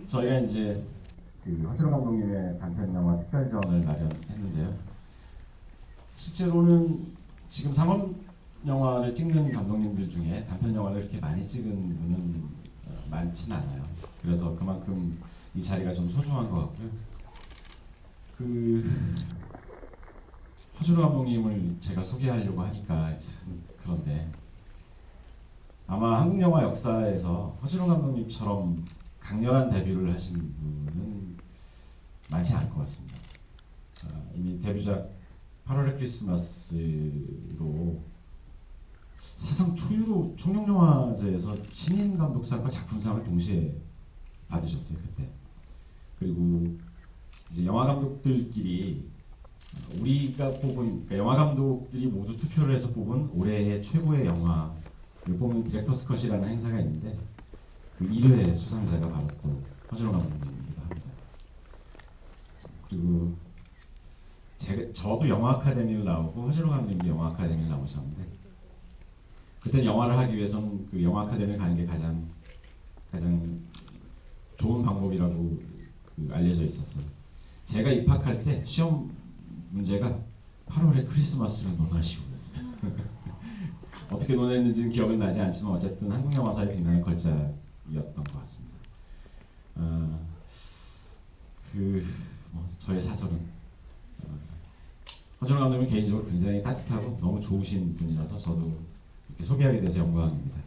저희가 이제 허준호 감독님의 단편 영화 특별전을 마련했는데요. 실제로는 지금 상업 영화를 찍는 감독님들 중에 단편 영화를 이렇게 많이 찍은 분은 많지는 않아요. 그래서 그만큼 이 자리가 좀 소중한 것 같고요. 허준호 감독님을 제가 소개하려고 하니까 참 그런데 아마 한국 영화 역사에서 허준호 감독님처럼 강렬한 데뷔를 하신 분은 많지 않을 것 같습니다. 이미 데뷔작 8월의 크리스마스로 사상 초유로 청룡영화제에서 신인 감독상과 작품상을 동시에 받으셨어요 그때. 그리고 이제 영화 감독들끼리 우리가 뽑은 그러니까 영화 감독들이 모두 투표를 해서 뽑은 올해의 최고의 영화를 뽑는 디렉터스 컷이라는 행사가 있는데 그 1회 수상자가 바로 또 허준호 감독님이기도 합니다. 그리고 저도 영화 아카데미를 나오고 허준호 감독님도 영화 아카데미를 나오셨는데 그때 영화를 하기 위해서는 그 영화 아카데미를 가는 게 가장 좋은 방법이라고 알려져 있었어요. 제가 입학할 때 시험 문제가 8월의 크리스마스를 논하시오였어요. 어떻게 논했는지는 기억은 나지 않지만 어쨌든 한국 영화사에 굉장히 걸작이었던 것 같습니다. 저의 사설은 허준호 감독님 개인적으로 굉장히 따뜻하고 너무 좋으신 분이라서 저도 이렇게 소개하게 돼서 영광입니다.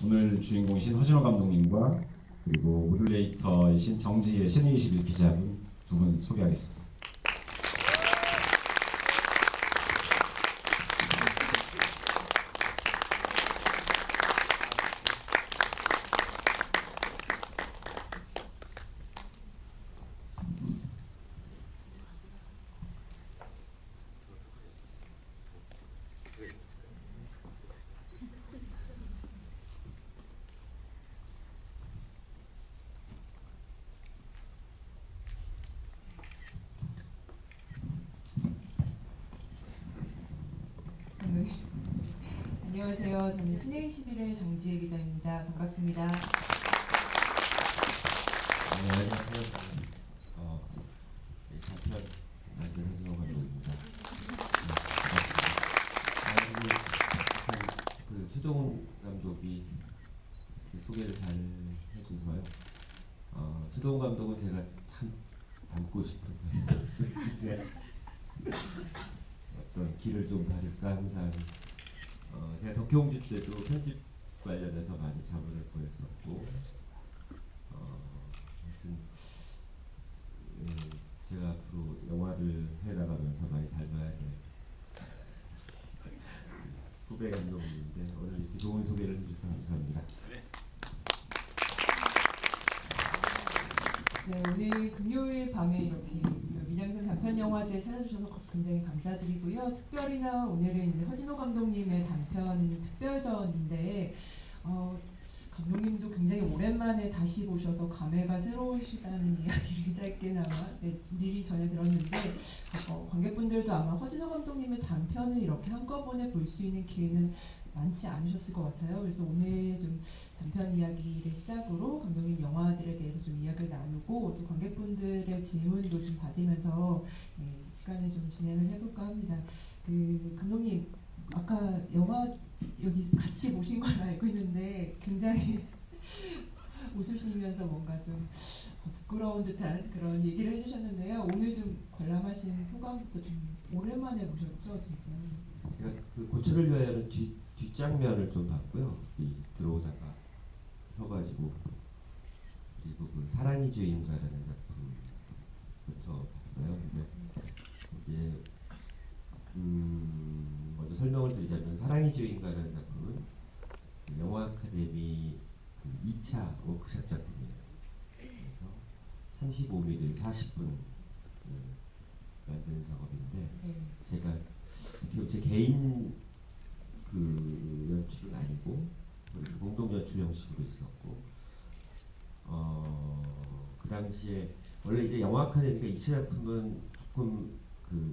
오늘 주인공이신 허준호 감독님과 그리고 모듈레이터이신 정지혜 신의21 기자분 두 분 소개하겠습니다. 안녕하세요. 저는 신의21의 정지혜 기자입니다. 반갑습니다. 안녕하세요. 단편 만든 허준호 감독입니다. 최동훈 감독이 소개를 잘 해줘서요. 최동훈 감독은 제가 참 닮고 싶은 어떤 길을 좀 다를까 항상 제가 덕혜옹주 때도 편집 관련해서 많이 자문을 보냈었고 하여튼 제가 앞으로 영화를 해나가면서 많이 닮아야 될 후배 감독님인데 오늘 이렇게 좋은 소개를 해주셔서 감사합니다. 네, 오늘 금요일 밤에 이렇게 미장센 단편영화제 찾아주셔서 굉장히 감사드리고요. 특별히나 오늘은 이제 허준호 감독님의 단편 특별전인데 감독님도 굉장히 오랜만에 다시 보셔서 감회가 새로우시다는 이야기를 짧게나마 미리 전해 들었는데 관객분들도 아마 허준호 감독님의 단편을 이렇게 한꺼번에 볼 수 있는 기회는 많지 않으셨을 것 같아요. 그래서 오늘 좀 단편 이야기를 시작으로 감독님 영화들에 대해서 좀 이야기를 나누고 또 관객분들의 질문도 좀 받으면서 시간을 좀 진행을 해볼까 합니다. 감독님 아까 영화 여기 같이 보신 걸 알고 있는데 굉장히 웃으시면서 뭔가 좀 부끄러운 듯한 그런 얘기를 해주셨는데요. 오늘 좀 관람하신 소감부터 좀 오랜만에 보셨죠, 진짜. 제가 고초를 위하여는 뒷장면을 좀 봤고요. 들어오다가 서가지고 그리고 사랑이 주인가라는 작품부터 봤어요. 근데 이제 먼저 설명을 드리자면 사랑이 주인가라는 작품은 영화 아카데미 2차 워크숍 작품이에요. 그래서 35mm 40분 만드는 작업인데 제가 제 개인 연출은 아니고 공동 연출 형식으로 있었고 그 당시에 원래 이제 영화 아카데미가 2차 작품은 조금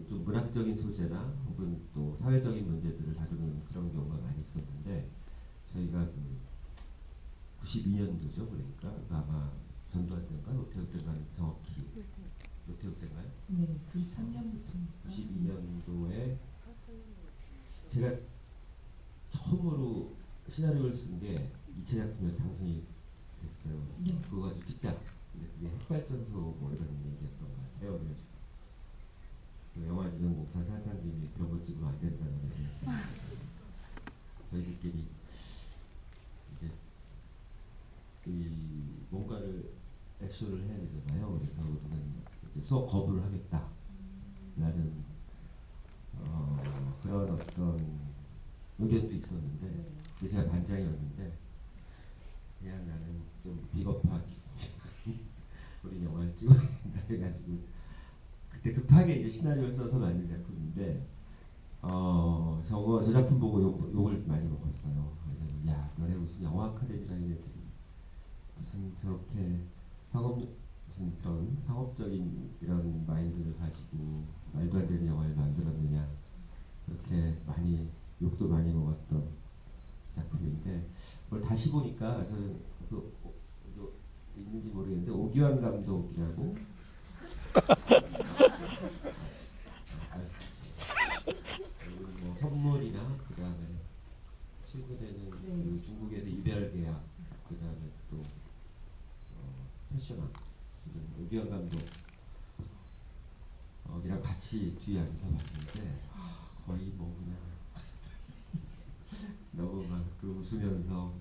좀 문학적인 소재나 혹은 또 사회적인 문제들을 다루는 그런 경우가 많이 있었는데 저희가 92년도죠. 그러니까 아마 전두환 때인가 어떻게 네, 93년부터. 92년도에 제가 처음으로 시나리오를 쓴 게 이체 작품에서 당선이 됐어요. 네. 그거 가지고 찍자. 근데 그게 핵발전소 뭐 이런 얘기였던 것 같아요. 그래서 그 영화진흥공사 사장님이 그런 거 찍으면 안 된다는 거예요. 저희들끼리 이제 이 뭔가를 액션을 해야 되잖아요. 그래서 우리는 이제 수업 거부를 하겠다라는 그런 어떤 의견도 있었는데 네. 그게 제가 반장이었는데 그냥 나는 좀 비겁하게 우리 영화를 찍어야 된다 해가지고 그때 급하게 이제 시나리오를 써서 만든 작품인데 저 작품 보고 욕을 많이 먹었어요. 그래서 야 너네 무슨 영화 아카데미라는 애들이 무슨 저렇게 무슨 그런 상업적인 이런 마인드를 가지고 말도 안 되는 영화를 만들었느냐 그렇게 많이 욕도 많이 먹었던 작품인데 그걸 다시 보니까 저는 있는지 모르겠는데 오기환 감독이라고 뭐 선물이나 그 다음에 최근에는 네. 그 중국에서 이별 계약 그 다음에 또 패션왕 지금 오기환 감독이랑 같이 뒤에 앉아서 봤는데 거의 뭐 그냥 너무 막 그 웃으면서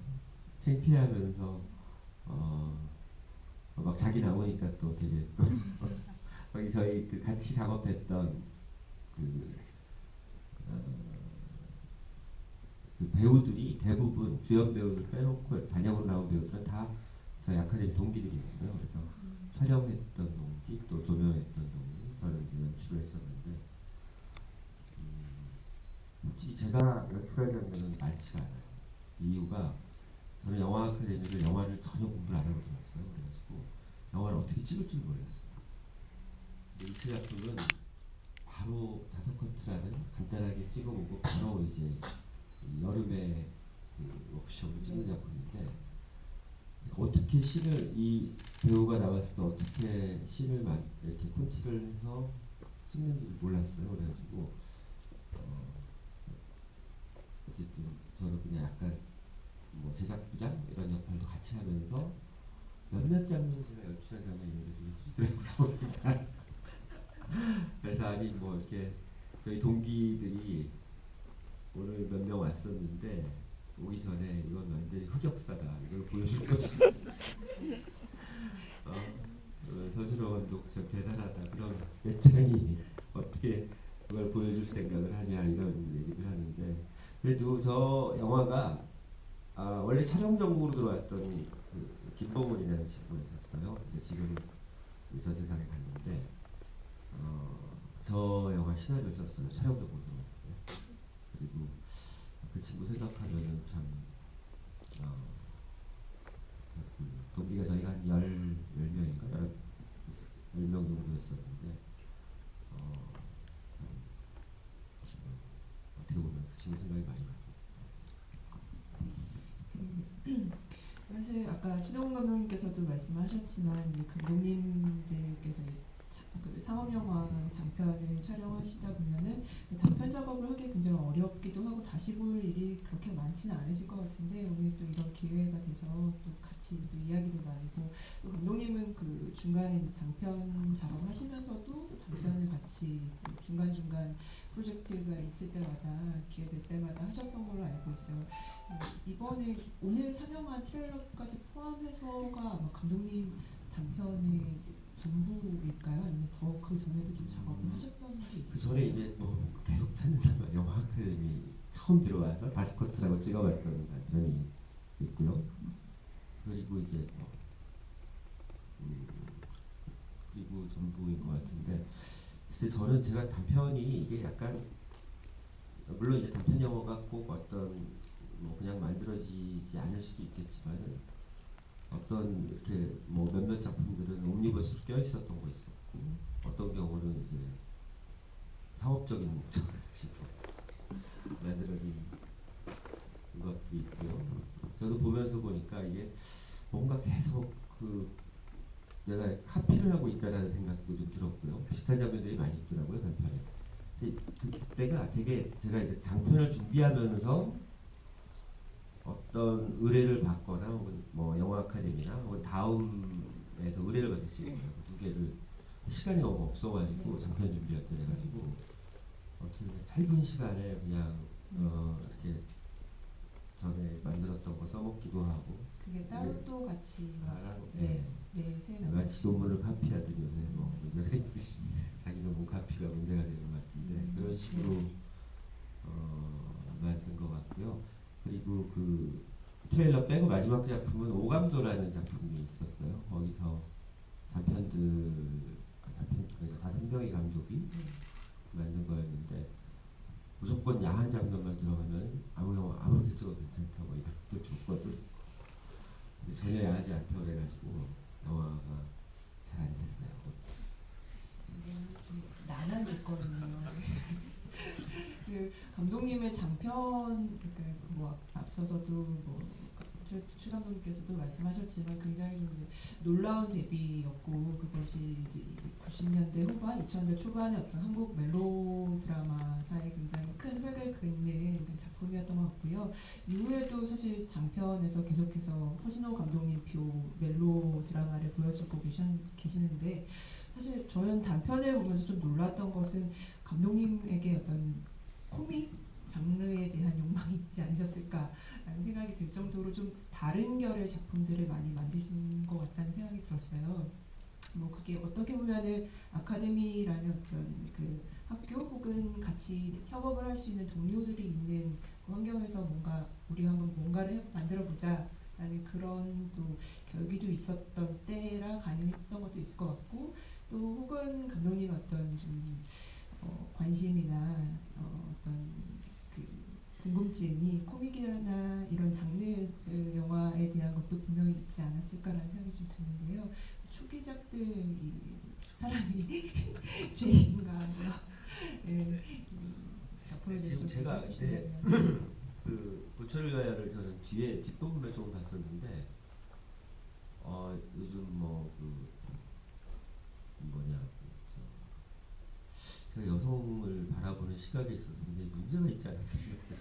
창피하면서 막 자기 나오니까 또 되게 또 거기 저희 그 같이 작업했던 어, 그 배우들이 대부분 주연 배우들 빼놓고 단역으로 나온 배우들은 다 저희 아카데미 동기들이었어요. 그래서 촬영했던 동기 또 조명했던 동기 저는 이제 연출을 했었는데 솔직히 제가 연출할 장면은 많지가 않아요. 이유가 저는 영화 아카데미를 영화를 전혀 공부를 안 하고 들어왔어요. 그래가지고 영화를 어떻게 찍을 줄 몰랐어요. 근데 이 작품은 바로 5커트라는 간단하게 찍어보고 바로 이제 여름에 그 워크숍을 찍는 작품인데 어떻게 씬을 이 배우가 나왔을 때 어떻게 씬을 이렇게 콘티를 해서 찍는지 몰랐어요. 그래가지고 어쨌든 저는 그냥 약간 뭐 제작부장 이런 역할도 같이 하면서 몇몇 장면 제가 연출한 장면이 있는데 좀 후지더라고요. 그래서 아니 뭐 이렇게 저희 동기들이 오늘 몇 명 왔었는데 오기 전에 이건 완전히 흑역사다 이걸 보여줄 것이 서진호 감독 저 대단하다 그런 배짱이 어떻게 그걸 보여줄 생각을 하냐 이런 얘기를 하는데 그래도 저 영화가 원래 촬영 전국으로 들어왔던 그 김범훈이라는 친구가 있었어요. 근데 지금 저 세상에 갔는데 저 영화 시나리오를 썼어요. 촬영 전국으로 들어왔어요. 그리고 그 친구 생각하면은 참 동기가 저희가 한 10명인가 10명 정도였었는데 참 어떻게 보면 그 친구 생각이 많이 나고 사실 아까 최동훈 감독님께서도 말씀하셨지만 이제 감독님들께서 그 상업 영화 장편을 촬영하시다 보면은 단편 작업을 하기 굉장히 어렵기도 하고 다시 볼 일이 그렇게 많지는 않으실 것 같은데 오늘 또 이런 기회가 돼서 또 같이 또 이야기도 나누고 또 감독님은 그 중간에 이제 장편 작업을 하시면서도 또 단편을 같이 중간중간 프로젝트가 있을 때마다 기회될 때마다 하셨던 걸로 알고 있어요. 이번에 오늘 상영한 트레일러까지 포함해서가 아마 감독님 단편의 전부일까요? 아니면 더 그 전에도 좀 작업을 하셨던 게 있어요? 그 전에 이제 뭐 계속 찾는다면 영화 아카데미 처음 들어와서 5커트라고 찍어봤던 단편이 있고요. 그리고 이제 그리고 전부인 것 같은데 글쎄 저는 제가 단편이 이게 약간 물론 이제 단편 영화가 꼭 어떤 뭐 그냥 만들어지지 않을 수도 있겠지만은 어떤 이렇게 뭐 몇몇 작품들은 옴니버스로 껴 있었던 거 있었고 어떤 경우는 이제 상업적인 목적을 가지고 만들어진 것도 있고요. 저도 보면서 보니까 이게 뭔가 계속 그 내가 카피를 하고 있다라는 생각도 좀 들었고요. 비슷한 장면들이 많이 있더라고요 단편에. 근데 그때가 되게 제가 이제 장편을 준비하면서 어떤 의뢰를 받거나 혹은 뭐 영화 아카데미나 혹은 다음에서 의뢰를 받을 수 있는 두 개를 시간이 너무 없어가지고 장편 준비할 때 해가지고 어떻게 그냥 짧은 시간에 그냥 이렇게 전에 만들었던 거 써먹기도 하고 그게 따로 또 같이 막 하고 새 마치 논문을 카피하듯 요새 뭐 문제가 있듯이 자기 논문 카피가 문제가 되는 것 같은데 그런 식으로 만든 것 같고요. 그리고 그 트레일러 빼고 마지막 작품은 오감도라는 작품이 있었어요. 거기서 단편 그러니까 다섯 명의 감독이 만든 거였는데 무조건 야한 장면만 들어가면 아무 영화 아무렇게 찍어도 괜찮다고 이것도 줬거든. 근데 전혀 야하지 않다고 그래가지고 영화가 잘 안 됐어요. 좀 난한 조건이네요. 그 감독님의 장편 그러니까 뭐 앞서서도 뭐 최 감독님께서도 말씀하셨지만 굉장히 좀 이제 놀라운 데뷔였고 그것이 이제 90년대 후반, 2000년대 초반의 어떤 한국 멜로 드라마사에 굉장히 큰 획을 긋는 작품이었던 것 같고요. 이후에도 사실 장편에서 계속해서 허진호 감독님표 멜로 드라마를 보여주고 계시는데 사실 저는 단편을 보면서 좀 놀랐던 것은 감독님에게 어떤 코믹 장르에 대한 욕망이 있지 않으셨을까라는 생각이 들 정도로 좀 다른 결의 작품들을 많이 만드신 것 같다는 생각이 들었어요. 뭐 그게 어떻게 보면은 아카데미라는 어떤 그 학교 혹은 같이 협업을 할 수 있는 동료들이 있는 그 환경에서 뭔가 우리 한번 뭔가를 만들어 보자 라는 그런 또 결기도 있었던 때라 가능했던 것도 있을 것 같고 또 혹은 감독님의 어떤 좀 관심이나 어떤 그 궁금증이 코믹이나 이런 장르 영화에 대한 것도 분명히 있지 않았을까라는 생각이 좀 드는데요. 초기작들 이 사람이 죄인가 작품에 대해서 지금 좀 제가 얘기해 이제 주시면. 그 고철 여야를 저는 뒤에 뒷부분을 좀 봤었는데 요즘 뭐그 뭐냐 제가 여성을 바라보는 시각에 있어서 굉장히 문제가 있지 않았습니까?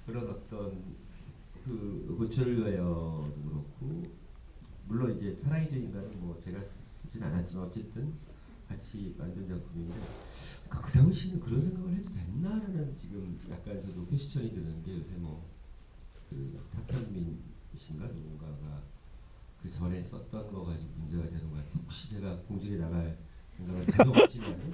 그런 어떤 그 고철 여야도 그렇고 물론 이제 사랑의 주인공은 뭐 제가 쓰진 않았지만 어쨌든 같이 만든 작품인데 그 당시에는 그런 생각을 해도 됐나라는 지금 약간 저도 퀘스천이 드는 게 요새 뭐그 탁현민 씨인가 누군가가 그 전에 썼던 거 가지고 문제가 되는 것 같아요. 혹시 제가 공직에 나갈 생각은 전혀 없지만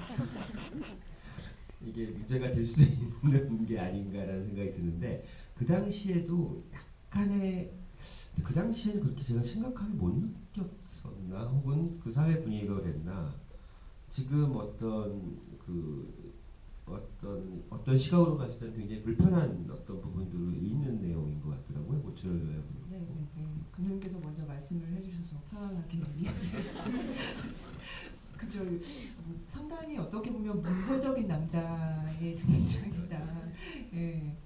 이게 문제가 될 수 있는 게 아닌가라는 생각이 드는데 그 당시에도 약간의 그 당시에는 그렇게 제가 심각하게 못 느꼈었나 혹은 그 사회 분위기가 그랬나 지금 어떤 시각으로 봤을 때는 굉장히 불편한 어떤 부분들이 있는 내용인 것 같더라고요. 고철 네. 감독님께서 먼저 말씀을 해주셔서 편안하게 그죠. 상당히 어떻게 보면 문제적인 남자의 등장이다. 예.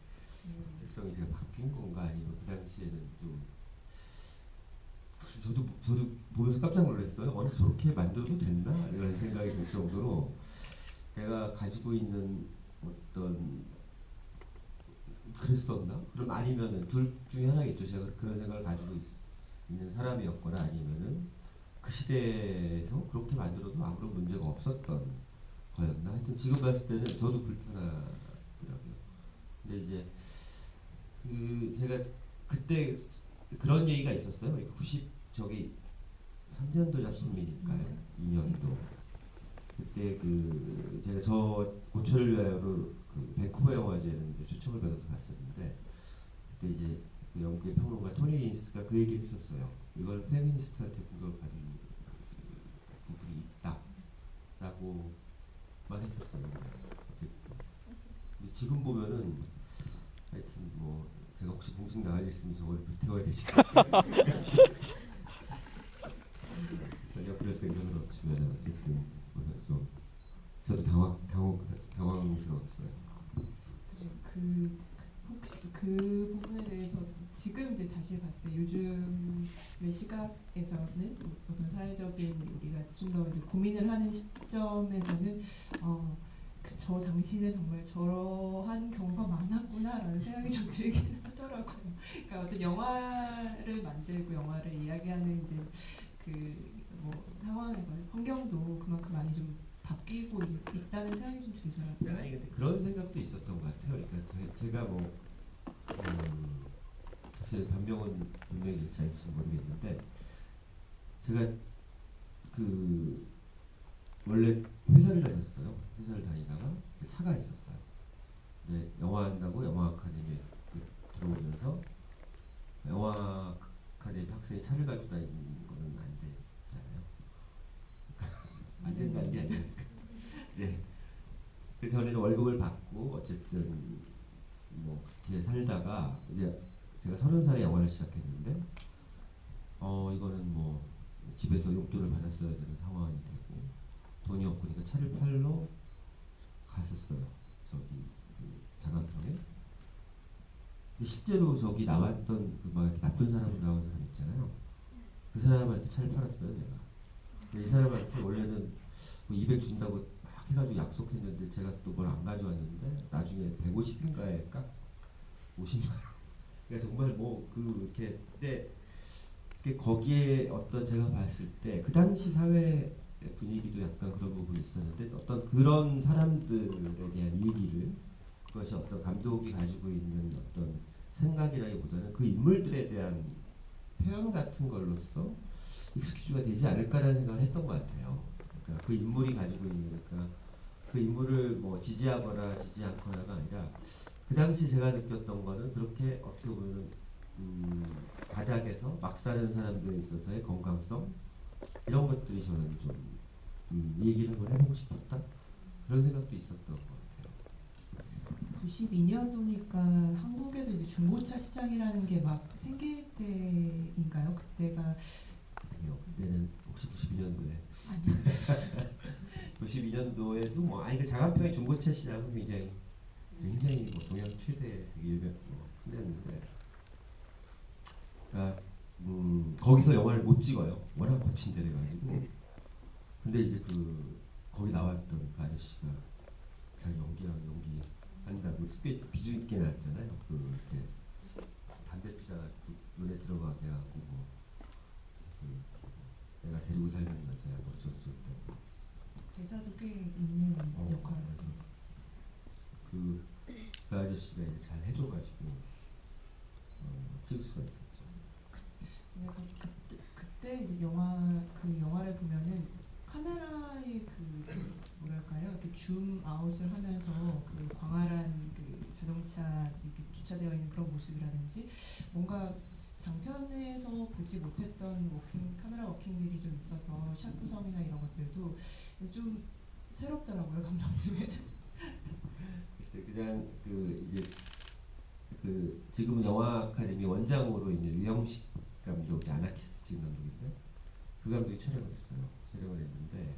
정체성이 제가 바뀐 건가 아니면 그 당시에는 좀 저도 보면서 깜짝 놀랐어요. 아니 저렇게 만들어도 됐나? 이런 생각이 들 정도로 내가 가지고 있는 어떤 그랬었나? 그럼 아니면은 둘 중에 하나겠죠. 제가 그런 생각을 가지고 있는 사람이었거나 아니면은 그 시대에서 그렇게 만들어도 아무런 문제가 없었던 거였나? 하여튼 지금 봤을 때는 저도 불편하더라고요. 근데 이제 그 제가 그때 그런 얘기가 있었어요. 90 저기 3년도 작품이니까요. 2년도. 그때 그 제가 저 고철여야로 그 밴쿠버 영화제는 초청을 받아서 갔었는데 그때 이제 그 영국의 평론가 토니 린스가 그 얘기를 했었어요. 이걸 페미니스트한테 공격을 받은 부분이 있다라고만 했었어요. 어쨌든. 근데 지금 보면은 하여튼 뭐 제가 혹시 공직 나갈 일 있으면 저걸 불태워야 되지 전혀 그럴 생각은 없지만 어쨌든 좀 저도 당황스러웠어요. 그 혹시 그 부분에 대해서 지금 이제 다시 봤을 때 요즘 시각에서는 어떤 사회적인 우리가 좀 더 고민을 하는 시점에서는 저 당시는 정말 저러한 경우가 많았구나라는 생각이 좀 들긴 하더라고요. 그러니까 어떤 영화를 만들고 영화를 이야기하는 이제 그 뭐 상황에서 환경도 그만큼 많이 좀 바뀌고 있다는 생각이 좀 들더라고요. 아니 근데 그런 생각도 있었던 것 같아요. 그러니까 제가 뭐 글쎄 변명은 분명히 될지 아닐지 모르겠는데 제가 그 원래 회사를 다녔어요. 회사를 다니다가 차가 있었어요. 근데 영화 한다고 영화 아카데미에 들어오면서 영화 아카데미 학생이 차를 가지고 다니는 거는 안 되잖아요. 안 된다는 게 아니라 이제 그 전에는 월급을 받고 어쨌든 뭐 그렇게 살다가 이제 제가 30살에 영화를 시작했는데 이거는 뭐 집에서 용돈을 받았어야 되는 상황이 되고 돈이 없으니까 차를 팔러 갔었어요. 저기 그 장안평에. 근데 실제로 저기 나왔던 그 막 나쁜 사람으로 나온 사람 있잖아요. 그 사람한테 차를 팔았어요, 내가. 근데 이 사람한테 원래는 뭐 200 준다고 막 해가지고 약속했는데 제가 또 뭘 안 가져왔는데 나중에 150인가에 깎 50만 원. 그러니까 정말 뭐 그 이렇게 근데 거기에 어떤 제가 봤을 때 그 당시 사회 분위기도 약간 그런 부분이 있었는데 어떤 그런 사람들에 대한 얘기를 그것이 어떤 감독이 가지고 있는 어떤 생각이라기보다는 그 인물들에 대한 표현 같은 걸로써 익스큐즈가 되지 않을까라는 생각을 했던 것 같아요. 그러니까 그 인물이 가지고 있는 그러니까 그 인물을 뭐 지지하거나 지지 않거나가 아니라 그 당시 제가 느꼈던 거는 그렇게 어떻게 보면 바닥에서 막 사는 사람들에 있어서의 건강성 이런 것들이 저는 좀 얘기를 한번 해보고 싶었다 그런 생각도 있었던 것 같아요. 92년도니까 한국에도 이제 중고차 시장이라는 게 막 생길 때인가요? 그때가 아니요, 그때는 혹시 92년도에 아니요. 92년도에도 뭐 아니 그 장안평의 중고차 시장은 굉장히 뭐 동양 최대 유명 큰 데였는데 거기서 영화를 못 찍어요. 워낙 거친 데래 가지고. 근데 이제 그 거기 나왔던 그 아저씨가 자기 연기 한다고 꽤 비중 있게 나왔잖아요. 그 이렇게 담배 피다가 눈에 들어가게 하고 뭐 내가 데리고 살는 여자야 뭐 어쩌고 대사도 꽤 있는 역할. 그 아저씨가 이제 잘 해줘가지고 찍을 수가 있었죠. 근데 그때 이제 영화를 보면은 카메라의 그 뭐랄까요, 이렇게 줌 아웃을 하면서 그 광활한 그 자동차들이 이렇게 주차되어 있는 그런 모습이라든지 뭔가 장편에서 보지 못했던 카메라 워킹들이 좀 있어서 샷 구성이나 이런 것들도 좀 새롭더라고요, 감독님의. 그냥 그 이제 그 지금은 영화 아카데미 원장으로 있는 유영식 감독이 아나키스트 찍은 감독인데 그 감독이 촬영을 했어요. 촬영을 했는데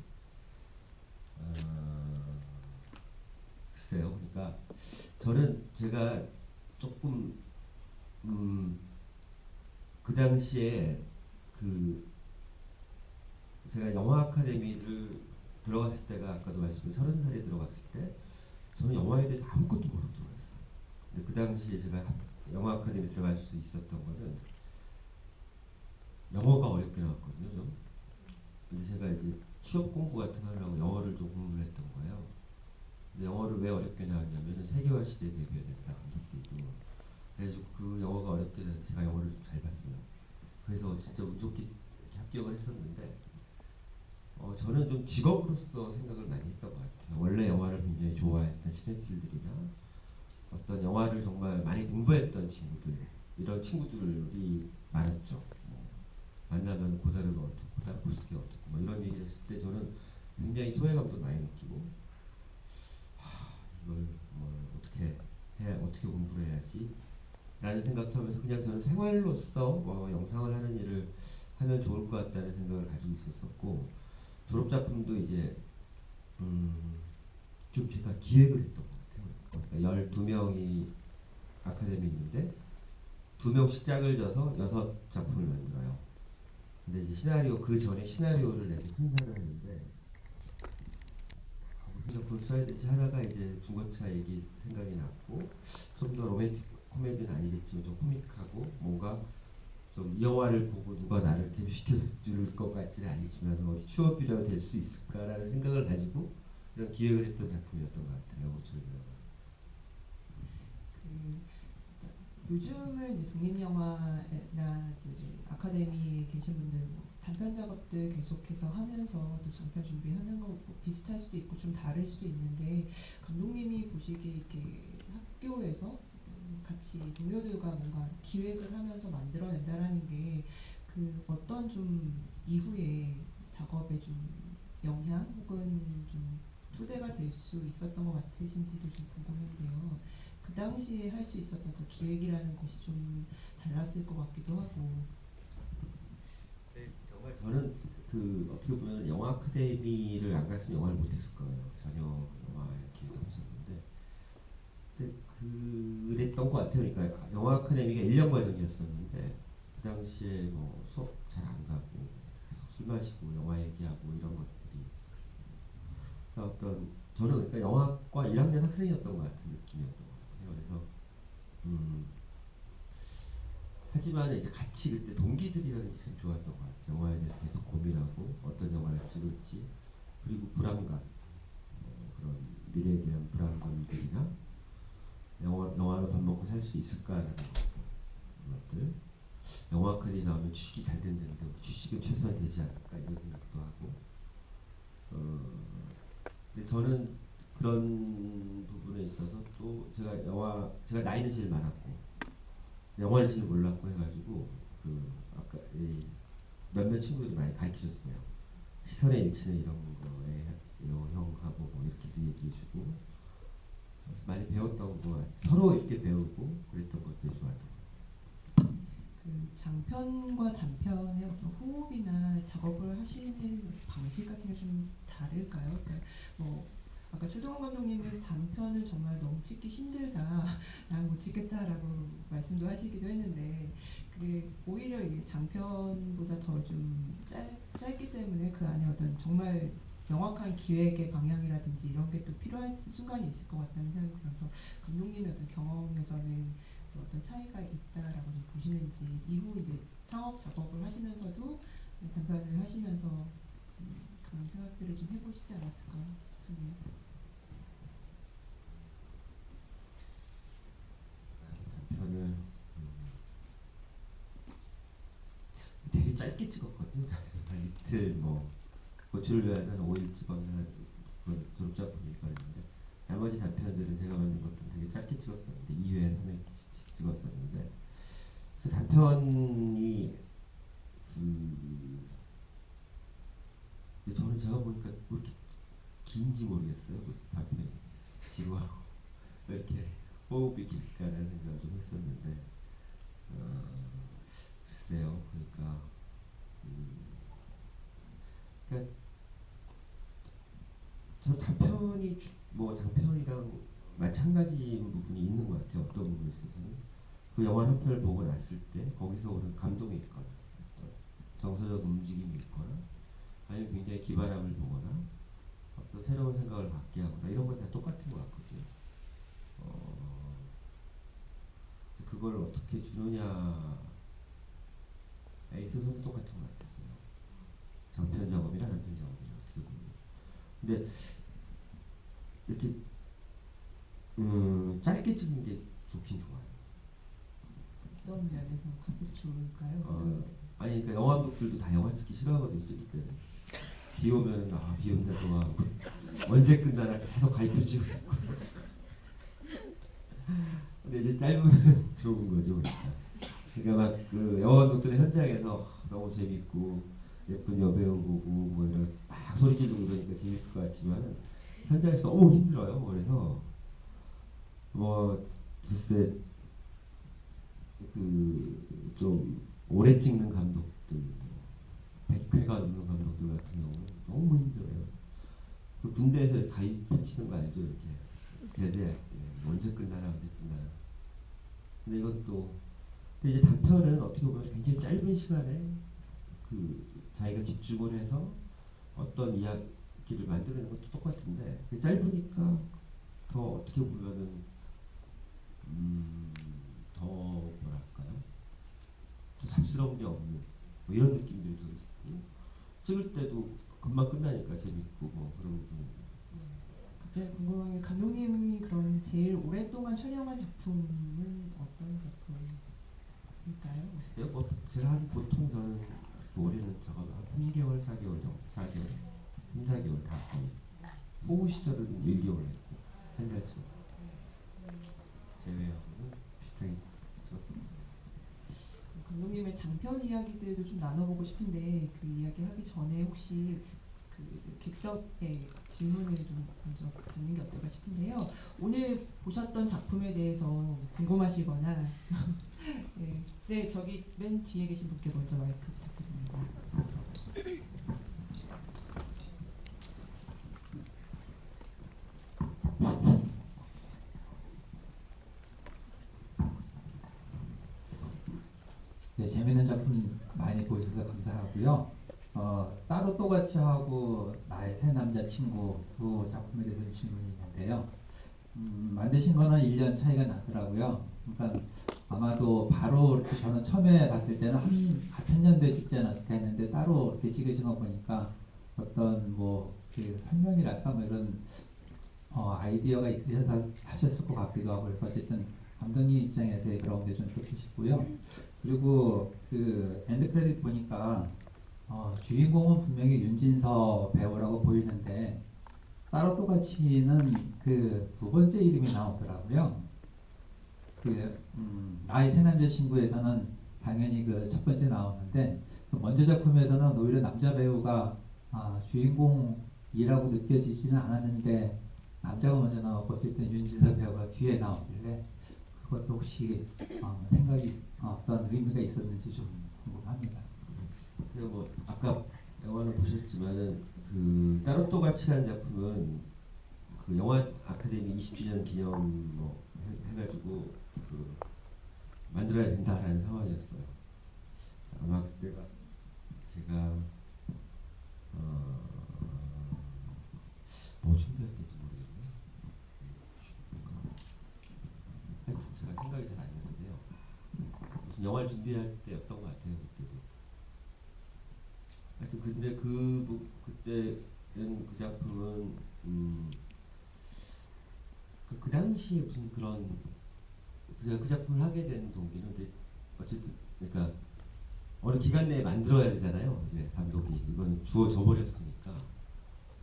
글쎄요. 그러니까 저는 제가 조금 그 당시에 그 제가 영화 아카데미를 들어갔을 때가 아까도 말씀드린 30살에 들어갔을 때 저는 영화에 대해서 아무것도 모르고 들어갔어요. 근데 그 당시에 제가 영화 아카데미 들어갈 수 있었던 거는 영어가 어렵게 나왔거든요. 좀. 근데 제가 이제 취업 공부 같은 거 하려고 영어를 좀 공부를 했던 거예요. 근데 영어를 왜 어렵게 나왔냐면은 세계화 시대에 대비해야 된다 감독들도. 그래서 그 영어가 어렵게 나서 제가 영어를 좀 잘 봤어요. 그래서 진짜 운 좋게 이렇게 합격을 했었는데 저는 좀 직업으로서 생각을 많이 했던 것 같아요. 원래 영화를 굉장히 좋아했던 시네필들이나 어떤 영화를 정말 많이 공부했던 친구들 이런 친구들이 많았죠. 뭐 만나면 고다르가 어떻고 고다르프스키가 어떻고 뭐 이런 얘기를 했을 때 저는 굉장히 소외감도 많이 느끼고 이걸 어떻게 공부를 해야지 라는 생각도 하면서 그냥 저는 생활로서 영상을 하는 일을 하면 좋을 것 같다는 생각을 가지고 있었었고 졸업작품도 이제 좀 제가 기획을 했던 것 같아요. 그러니까 12명이 아카데미 있는데 2명씩 짝을 져서 6작품을 만들어요. 근데 이제 시나리오 그 전에 시나리오를 내서 생산을 했는데 무슨 작품을 써야 되지 하다가 이제 중고차 얘기 생각이 났고 좀 더 로맨틱 코미디는 아니겠지만 좀 코믹하고 뭔가 좀 이 영화를 보고 누가 나를 데뷔시켜 줄 것 같지는 아니지만 어디 추억이라도 될 수 있을까라는 생각을 가지고 이런 기획을 했던 작품이었던 것 같아요. 그 요즘은 이제 독립영화나 또 이제 아카데미에 계신 분들 뭐 단편 작업들 계속해서 하면서 또 장편 준비하는 거뭐 비슷할 수도 있고 좀 다를 수도 있는데 감독님이 보시기에 이렇게 학교에서 같이 동료들과 뭔가 기획을 하면서 만들어낸다라는 게 그 어떤 좀 이후에 작업에 좀 영향 혹은 좀 토대가 될 수 있었던 것 같으신지도 좀 궁금한데요. 그 당시에 할 수 있었던 그 기획이라는 것이 좀 달랐을 것 같기도 하고. 네, 정말 저는 그 어떻게 보면 영화 아카데미를 안 갔으면 영화를 못했을 거예요. 전혀 영화에 기회가 없었는데, 근데 그랬던 것 같아요. 그러니까 영화 아카데미가 1년 과정이었었는데 그 당시에 뭐 수업 잘 안 가고 술 마시고 영화 얘기하고 이런 것들이 그러니까 어떤 저는 그러니까 영화과 1학년 학생이었던 것 같은 느낌이었던 것 같아요. 그래서 하지만 이제 같이 그때 동기들이라는 게 참 좋았던 것 같아요. 영화에 대해서 계속 고민하고 어떤 영화를 찍을지 그리고 불안감 그런 미래에 대한 불안감들이나 영화로 밥 먹고 살 수 있을까라는 것들 영화 아카데미 나오면 취직이 잘 된다는데 취직은 최소한 되지 않을까 이런 생각도 하고 근데 저는 그런 부분에 있어서 또 제가 나이는 제일 많았고 영화는 제일 몰랐고 해가지고 그 아까 이 몇몇 친구들이 많이 가르쳐줬어요. 시선의 일치는 이런 거에 형하고 뭐 이렇게도 얘기해주고 많이 배웠던 거 서로 이렇게 배우고 그랬던 것들이 좋았던 것 같아요. 그 장편과 단편의 어떤 호흡이나 작업을 하시는 방식 같은 게 좀 다를까요? 그러니까 뭐 아까 최동원 감독님은 단편을 정말 너무 찍기 힘들다, 난 못 찍겠다라고 말씀도 하시기도 했는데 그게 오히려 이게 장편보다 더 좀 짧기 때문에 그 안에 어떤 정말 명확한 기획의 방향이라든지 이런 게 또 필요한 순간이 있을 것 같다는 생각이 들어서 감독님의 어떤 경험에서는 어떤 차이가 있다라고 좀 보시는지 이후 이제 상업 작업을 하시면서도 단편을 하시면서 그런 생각들을 좀 해보시지 않았을까 싶은데요. 단편을 되게 짧게 찍었거든요. 한 이틀 뭐 고추를 배워야 한 5일 찍었나 그 졸업작품이니까 그랬는데 나머지 단편들은 제가 만든 것들은 되게 짧게 찍었었는데 2회, 3회 찍었었는데 그래서 단편이 저는 제가 보니까 왜 이렇게 긴지 모르겠어요. 그 단편이 지루하고 왜 이렇게 호흡이 길까라는 생각을 좀 했었는데 글쎄요. 그러니까 저 단편이 뭐 장편이랑 마찬가지인 부분이 있는 것 같아요. 어떤 부분에 있어서는 그 영화 한 편을 보고 났을 때 거기서 오는 감동이 있거나 정서적 움직임이 있거나 아니면 굉장히 기발함을 보거나 어떤 새로운 생각을 갖게 하거나 이런 건 다 똑같은 것 같거든요. 그걸 어떻게 주느냐에 있어서는 똑같은 것 같았어요. 장편 작업이나 단편 작업이나 어떻게 보면. 근데 이렇게 짧게 찍는 게 좋긴 좋아요. 어떤 면에서 가장 좋을까요? 아니 그러니까 영화 감독들도 다 영화 찍기 싫어하거든요. 찍을 때는 비 오면 비 온다 좋아하고 언제 끝나나 계속 가입해주고 근데 이제 짧으면 좋은 거죠. 그러니까 막 그 영화 감독들의 현장에서 너무 재밌고 예쁜 여배우 보고 뭐 이런 막 소리 지르고 그러니까 재밌을 것 같지만 현장에서 너무 힘들어요. 그래서 뭐 글쎄 그 좀 오래 찍는 감독들 100회가 넘는 감독들 같은 경우는 너무 힘들어요. 그 군대에서 가입해치는 거 알죠? 이렇게 제대할 때 언제 끝나나 언제 끝나나. 근데 이것도 근데 이제 단편은 어떻게 보면 굉장히 짧은 시간에 그 자기가 집중을 해서 어떤 이야기를 만들어내는 것도 똑같은데 짧으니까 더 어떻게 보면은 더 뭐랄까요? 더 잡스러운 게 없는 뭐 이런 느낌들이 더 있고 찍을 때도 금방 끝나니까 재밌고 뭐 그런 부분. 갑자기 궁금한 게 감독님이 그럼 제일 오랫동안 촬영한 작품은 어떤 작품일까요? 글쎄요, 뭐 제가 한 보통 저는 올해는 저거 한 3개월, 4개월 정도, 4개월, 3, 4개월 다 거의. 호우 시절은 1개월 했고 한 달쯤 제외하고는 비슷하게 찍었던. 감독님의 장편 이야기들도 좀 나눠보고 싶은데 그 이야기 하기 전에 혹시 그 객석에 질문을 좀 먼저 받는 게 어떨까 싶은데요. 오늘 보셨던 작품에 대해서 궁금하시거나 네, 네 저기 맨 뒤에 계신 분께 먼저 마이크 부탁드립니다. 네, 재밌는 작품 많이 보여주셔서 감사하고요. 따로 또같이 하고 나의 새 남자친구 두 작품에 대해서 질문이 있는데요. 만드신 거는 1년 차이가 나더라고요. 그러니까 아마도 바로 이렇게 저는 처음에 봤을 때는 같은 년도에 찍지 않았을까 했는데 따로 이렇게 찍으신 거 보니까 어떤 그 설명이랄까 뭐 이런 아이디어가 있으셔서 하셨을 것 같기도 하고 그래서 어쨌든 감독님 입장에서 그런 게 좀 좋고 싶고요. 그리고 그 엔드 크레딧 보니까 주인공은 분명히 윤진서 배우라고 보이는데 따로 또같이는 그 두 번째 이름이 나오더라고요. 나의 새 남자친구에서는 당연히 그 첫 번째 나오는데 그 먼저 작품에서는 오히려 남자 배우가 주인공이라고 느껴지지는 않았는데 남자가 먼저 나오고 어쨌든 윤진서 배우가 뒤에 나오길래 그것도 혹시 생각이 어떤 의미가 있었는지 좀 궁금합니다. 그래서 뭐 아까 영화를 보셨지만은 그 따로 또같이라는 작품은 그 영화 아카데미 20주년 기념 뭐 해가지고 그 만들어야 된다라는 상황이었어요. 아마 그때가 제가 뭐 준비할 때인지 모르겠네요. 하여튼 제가 생각이 잘 안 나는데요. 무슨 영화를 준비할 때였던 것 같아요. 그때도. 하여튼 근데 그때는 그 작품은 그 당시에 무슨 그런 그 작품을 하게 된 동기는 근데 어쨌든 그러니까 어느 기간 내에 만들어야 되잖아요. 이제 감독이 이건 주어져 버렸으니까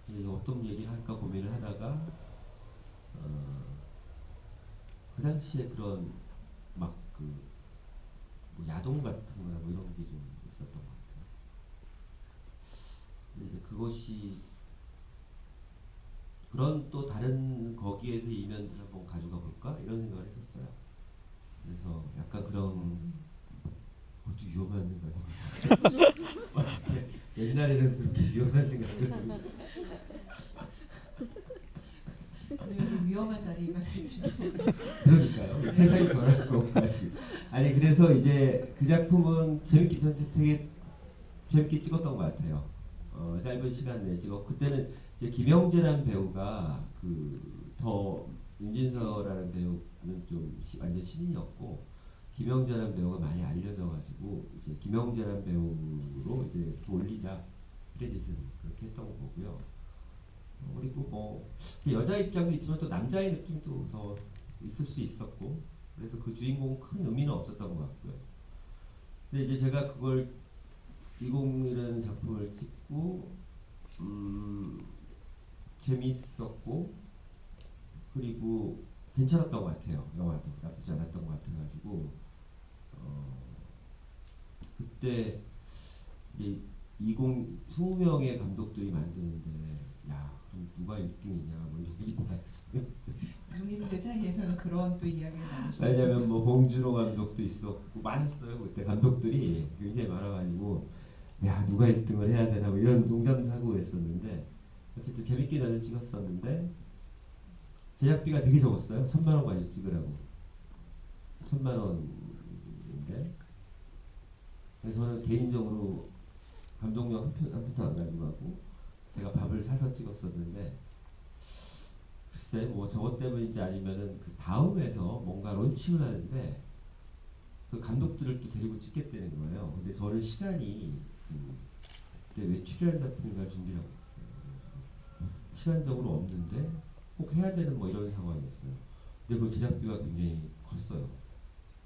이제 어떤 얘기를 할까 고민을 하다가 그 당시에 그런 막 뭐 야동 같은 거나 뭐 이런 게 좀 있었던 것 같아요. 근데 이제 그것이 그런 또 다른 거기에서 이면들 한번 가져가 볼까 이런 생각을 했었어요. 그래서 약간 그런 것도 위험한 생각이 옛날에는 그렇게 위험한 생각을 여기 위험한 자리가 될 줄. 그러니까요. 생각이 변하고 아니 그래서 이제 그 작품은 재밌게 전체 되게 재밌게 찍었던 것 같아요. 짧은 시간 내에 찍었고 그때는 이제 김영재라는 배우가 더 윤진서라는 배우는 좀 완전 신인이었고 김영재라는 배우가 많이 알려져가지고 이제 김영재라는 배우로 이제 올리자 크레딧은 그렇게 했던 거고요. 그리고 뭐 여자 입장도 있지만 또 남자의 느낌도 더 있을 수 있었고 그래서 그 주인공은 큰 의미는 없었던 것 같고요. 근데 이제 제가 그걸 2001이라는 작품을 찍고 재미있었고 그리고 괜찮았던 것 같아요. 영화도 나쁘지 않았던 것 같아가지고 그때 이제 20명의 감독들이 만드는데 야 그럼 누가 1등이냐 뭐 이런 얘기 다 했어요. 누님들 사이에서는 그런 또 이야기가 나오시죠. 왜냐면 뭐 봉준호 감독도 있었고 많았어요. 그때 감독들이 굉장히 많아가지고 야 누가 1등을 해야 되나 뭐 이런 농담도 하고 그랬었는데 어쨌든 재밌게 나는 찍었었는데 제작비가 되게 적었어요. 1,000만 원까지 찍으라고 1,000만 원인데 그래서 저는 개인적으로 감독용 한 편도 안 가져가고 제가 밥을 사서 찍었었는데 글쎄 뭐 저것 때문인지 아니면은 그 다음에서 뭔가 론칭을 하는데 그 감독들을 또 데리고 찍겠다는 거예요. 근데 저는 시간이 그때 왜 출연 작품인가 준비를 하고 있어요. 시간적으로 없는데 꼭 해야 되는 뭐 이런 상황이었어요. 근데 그 제작비가 굉장히 컸어요.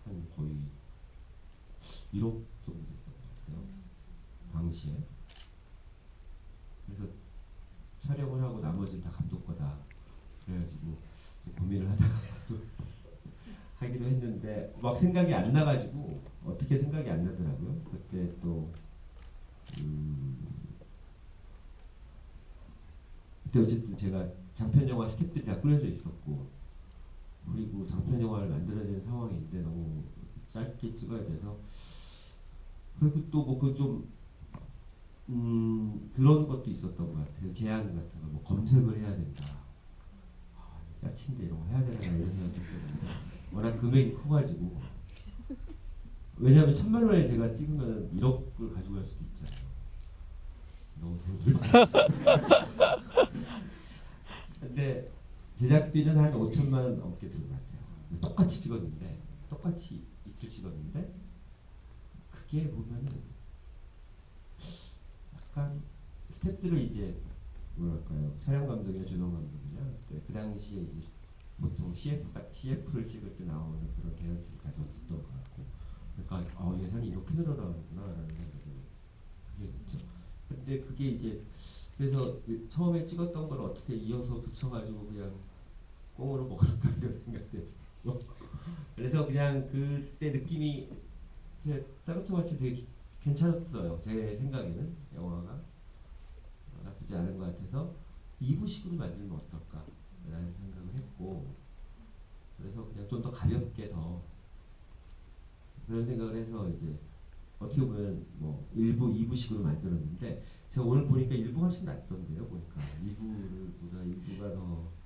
한 거의 1억 정도 됐던 것 같아요. 당시에. 그래서 촬영을 하고 나머지는 다 감독 거다. 그래가지고 좀 고민을 하다가 또 하기로 했는데 막 생각이 안 나가지고 어떻게 생각이 안 나더라고요. 그때 또 그때 어쨌든 제가 장편 영화 스태프들이 다 꾸려져 있었고 그리고 장편 영화를 만들어야 되는 상황인데 너무 짧게 찍어야 돼서 그리고 또 뭐 그 좀 그런 것도 있었던 것 같아요. 제안 같은 거 뭐 검색을 해야 된다. 짜친데 이런 거 해야 되나 이런 생각도 있었는데 워낙 금액이 커가지고 왜냐하면 1,000만 원에 제가 찍으면 1억을 가져갈 수도 있잖아요. 너무 돈 들고 근데 제작비는 한 5천만 원 넘게 든 것 같아요. 똑같이 찍었는데 똑같이 이틀 찍었는데 그게 보면은 약간 스태프들을 이제 뭐랄까요 촬영 감독이나 조명 감독이나 그 당시에 이제 보통 CF를 찍을 때 나오는 그런 개런티를 가져왔었던 것 같고 그러니까 예산이 이렇게 늘어나는구나라는 생각을 하게 됐죠. 근데 그게 이제 그래서 처음에 찍었던 걸 어떻게 이어서 붙여가지고 그냥 꽁으로 먹을까 이런 생각도 했었고 그래서 그냥 그때 느낌이 제 따로토마치 되게 괜찮았어요. 제 생각에는 영화가 나쁘지 않은 것 같아서 2부식으로 만들면 어떨까라는 생각을 했고 그래서 그냥 좀 더 가볍게 더 그런 생각을 해서 이제 어떻게 보면 뭐 1부, 2부식으로 만들었는데 제가 오늘 보니까 1부가 훨씬 낫던데요. 보니까 2부보다 1부가 더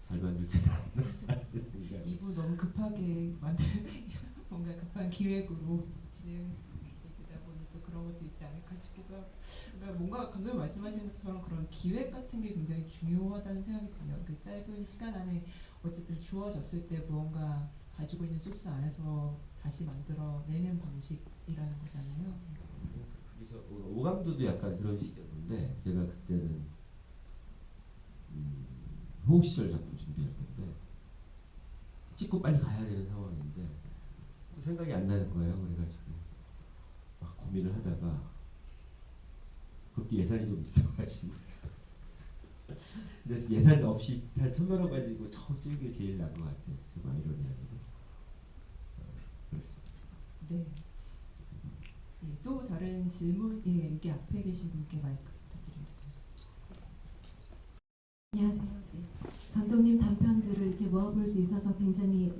잘 만들지 않나 2부 너무 급하게 만든 뭔가 급한 기획으로 진행되다 보니 또 그런 것도 있지 않을까 싶기도 하고 그러니까 뭔가 감독님 말씀하시는 것처럼 그런 기획 같은 게 굉장히 중요하다는 생각이 들어요. 그 짧은 시간 안에 어쨌든 주어졌을 때 무언가 가지고 있는 소스 안에서 다시 만들어내는 방식이라는 거잖아요. 그래서 오감도도 약간 그런 식이었는데 제가 그때는 호흡시절 작품 준비할 텐데 찍고 빨리 가야 되는 상황인데 생각이 안 나는 거예요. 그래가지고 막 고민을 하다가 그것도 예산이 좀 있어가지고 그래서 예산 없이 한 1,000만 원 가지고 처음 찍은 게 제일 나은 것 같아요. 좀 아이러니하게도 그렇습니다. 네. 예, 또 다른 질문, 예, 여기 앞에 계신 분께 마이크 부탁드리겠습니다. 안녕하세요. 네. 감독님 단편들을 이렇게 모아볼 수 있어서 굉장히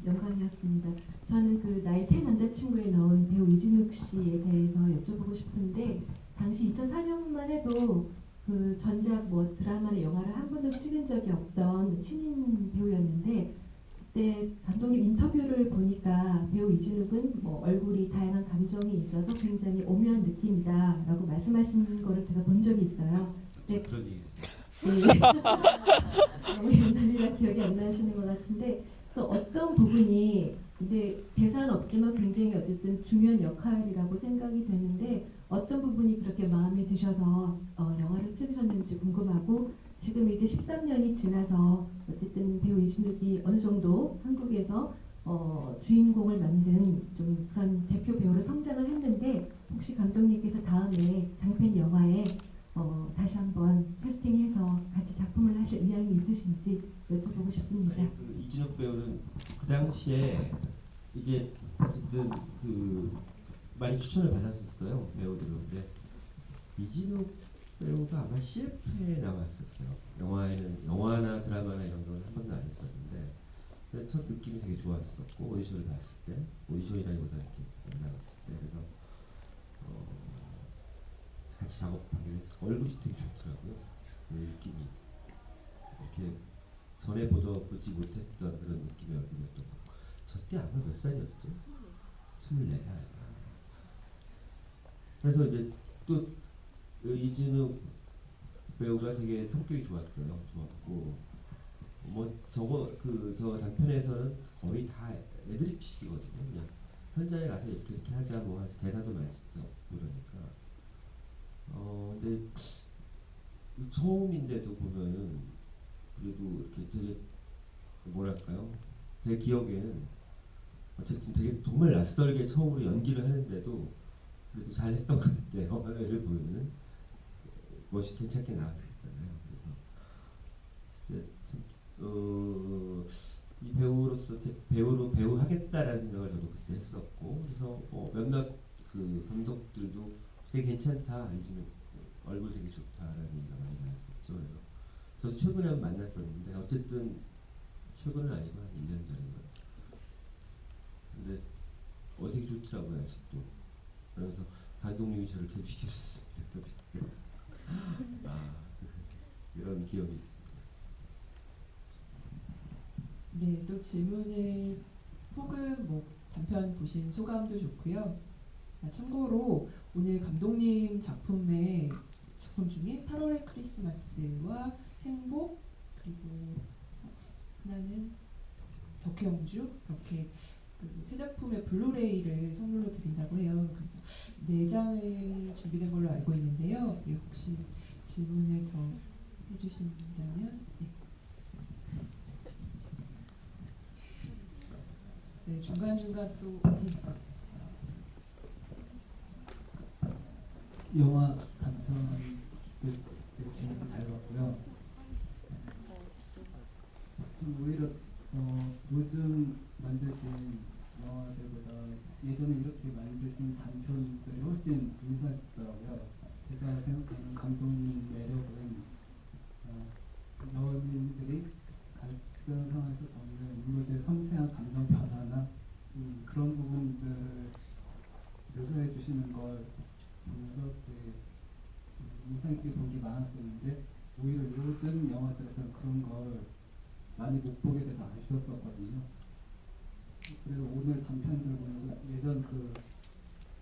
영광이었습니다. 저는 그 나의 새 남자친구에 나온 배우 이진욱 씨에 대해서 여쭤보고 싶은데 당시 2004년만 해도 그 전작 뭐 드라마나 영화를 한 번도 찍은 적이 없던 신인 배우였는데 그때 감독님 인터뷰를 보니까 배우 이진욱은 뭐 얼굴이 다양한 감정이 있어서 굉장히 오묘한 느낌이다라고 말씀하신 거를 제가 본 적이 있어요. 네. 그런 얘기했어요. 네. 너무 옛날이라 기억이 안 나시는 것 같은데 그래서 어떤 부분이 근데 대사는 없지만 굉장히 어쨌든 중요한 역할이라고 생각이 되는데 어떤 부분이 그렇게 마음에 드셔서 영화를 찍으셨는지 궁금하고 지금 이제 13년이 지나서 어쨌든 배우 이진욱이 어느 정도 한국에서 주인공을 만든 좀 그런 대표 배우로 성장을 했는데 혹시 감독님께서 다음에 장편 영화에 다시 한번 캐스팅해서 같이 작품을 하실 의향이 있으신지 여쭤보고 싶습니다. 아니, 그 이진욱 배우는 그 당시에 이제 어쨌든 그 많이 추천을 받았었어요 배우들은. 근데 이진욱 배우가 아마 CF에 나왔었어요. 영화나 드라마나 이런 건 한 번도 안 했었는데 근데 첫 느낌이 되게 좋았었고 오디션을 봤을 때 오디션이라기보다 이렇게 나갔을 때 그래서 같이 작업하기로 했고 얼굴이 되게 좋더라고요. 그 느낌이 이렇게 전에 보지 못했던 그런 느낌의 얼굴이었던 것 같고 저때 아마 몇 살이었죠? 24살. 그래서 이제 또 이진우 배우가 되게 성격이 좋았고 뭐 저 단편에서는 거의 다 애드립식이거든요. 그냥 현장에 가서 이렇게 하자 뭐 대사도 많지 없고 그러니까 근데 처음인데도 보면은 그래도 이렇게 되게 뭐랄까요? 제 기억에는 어쨌든 되게 정말 낯설게 처음으로 연기를 하는데도 그래도 잘 했던 것 같아요. 영화를 보면은 멋이 괜찮게 나왔잖아요. 그래서 이 배우로서 배우 하겠다라는 생각을 저도 그때 했었고 그래서 몇몇 그 감독들도 되게 괜찮다 이지는 얼굴 되게 좋다라는 얘기가 많이 나왔었죠. 그래서 저도 최근에 만났었는데 어쨌든 최근은 아니고 한 1년 전인가. 근데 되게 좋더라고요 아직도. 그래서 감독님이 저를 데뷔시켰었습니다. 이런 기억이 있습니다. 네, 또 질문을 혹은 뭐 단편 보신 소감도 좋고요. 참고로 오늘 감독님 작품 중에 8월의 크리스마스와 행복 그리고 하나는 덕혜옹주 이렇게 그 세 작품의 블루레이를 선물로 드린다고 해요. 그래서 4장이 준비된 걸로 알고 있는데요. 예, 혹시 질문을 더 해주신다면 네, 중간중간 또 영화 단편을 재밌게 잘 봤고요. 오히려 요즘 만드신 영화들보다 예전에 이렇게 만드신 단편들이 훨씬 인상 깊더라고요. 제가 생각하는 감독님 매력은 연인들이 갈등 상황에서 겪는 인물들의 섬세한 감정 변화나 그런 부분들을 묘사해 주시는 걸 보면서 되게 인상 깊게 본 게 많았었는데 오히려 요즘 영화들에서는 그런 걸 많이 못 보게 돼서 아쉬웠었거든요. 그래서 오늘 단편들 보면서 예전 그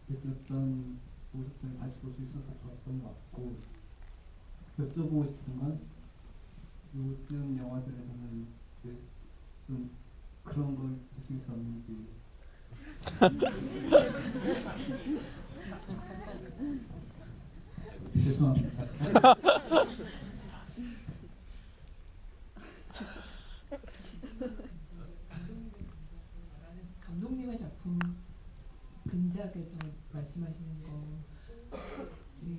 느꼈던 모습들을 다시 볼 수 있어서 좋았던 것 같고 여쭤보고 싶은 건 요즘 영화들에서는 좀 그런 걸 느낄 수 없는지 죄송합니다. 감독님의 작품 근작에서 말씀하시는 거 예.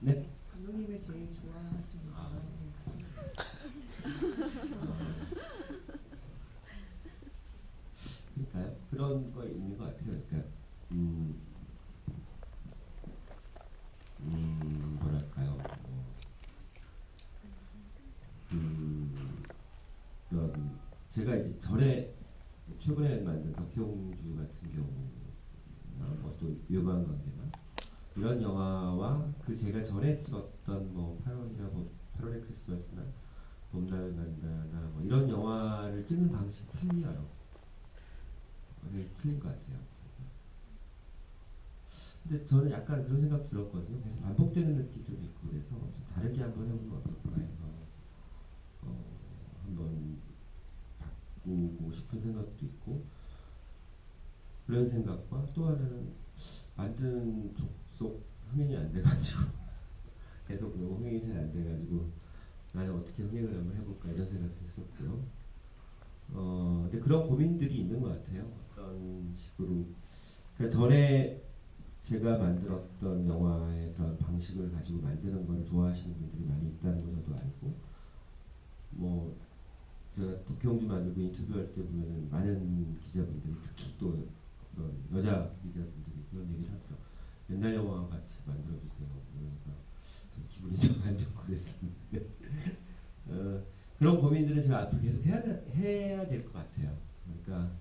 네. 감독님의 제일 좋아하시는 거 그러니까요. 그런 거 있는 것 같아요. 그러니까 뭐랄까요. 그런 제가 이제 최근에 만든 덕혜옹주 같은 경우나 뭐또 위험한 관계나 이런 영화와 그 제가 전에 찍었던 뭐 8월의 크리스마스나 봄날 간다나 뭐 이런 영화를 찍는 방식이 틀려요. 되게 틀린 것 같아요. 근데 저는 약간 그런 생각 들었거든요. 계속 반복되는 느낌 좀 있고 그래서 좀 다르게 한번 해보면 어떨까 해서 한번 바꾸고 싶은 생각도 있고 그런 생각과 또 하나는 만드는 족속 흥행이 안 돼가지고 계속 너무 흥행이 잘 안 돼가지고 나는 어떻게 흥행을 한번 해볼까 이런 생각도 했었고요. 근데 그런 고민들이 있는 것 같아요. 어떤 식으로 그러니까 전에 제가 만들었던 영화의 그런 방식을 가지고 만드는 걸 좋아하시는 분들이 많이 있다는 걸 저도 알고 뭐 제가 덕혜옹주 만들고 인터뷰할 때 보면은 많은 기자분들이 특히 또 그런 여자 기자분들이 그런 얘기를 하더라고요. 옛날 영화와 같이 만들어주세요. 그러니까 기분이 좀 안 좋고 그랬었는데 그런 고민들은 제가 앞으로 계속 해야 될 것 같아요. 그러니까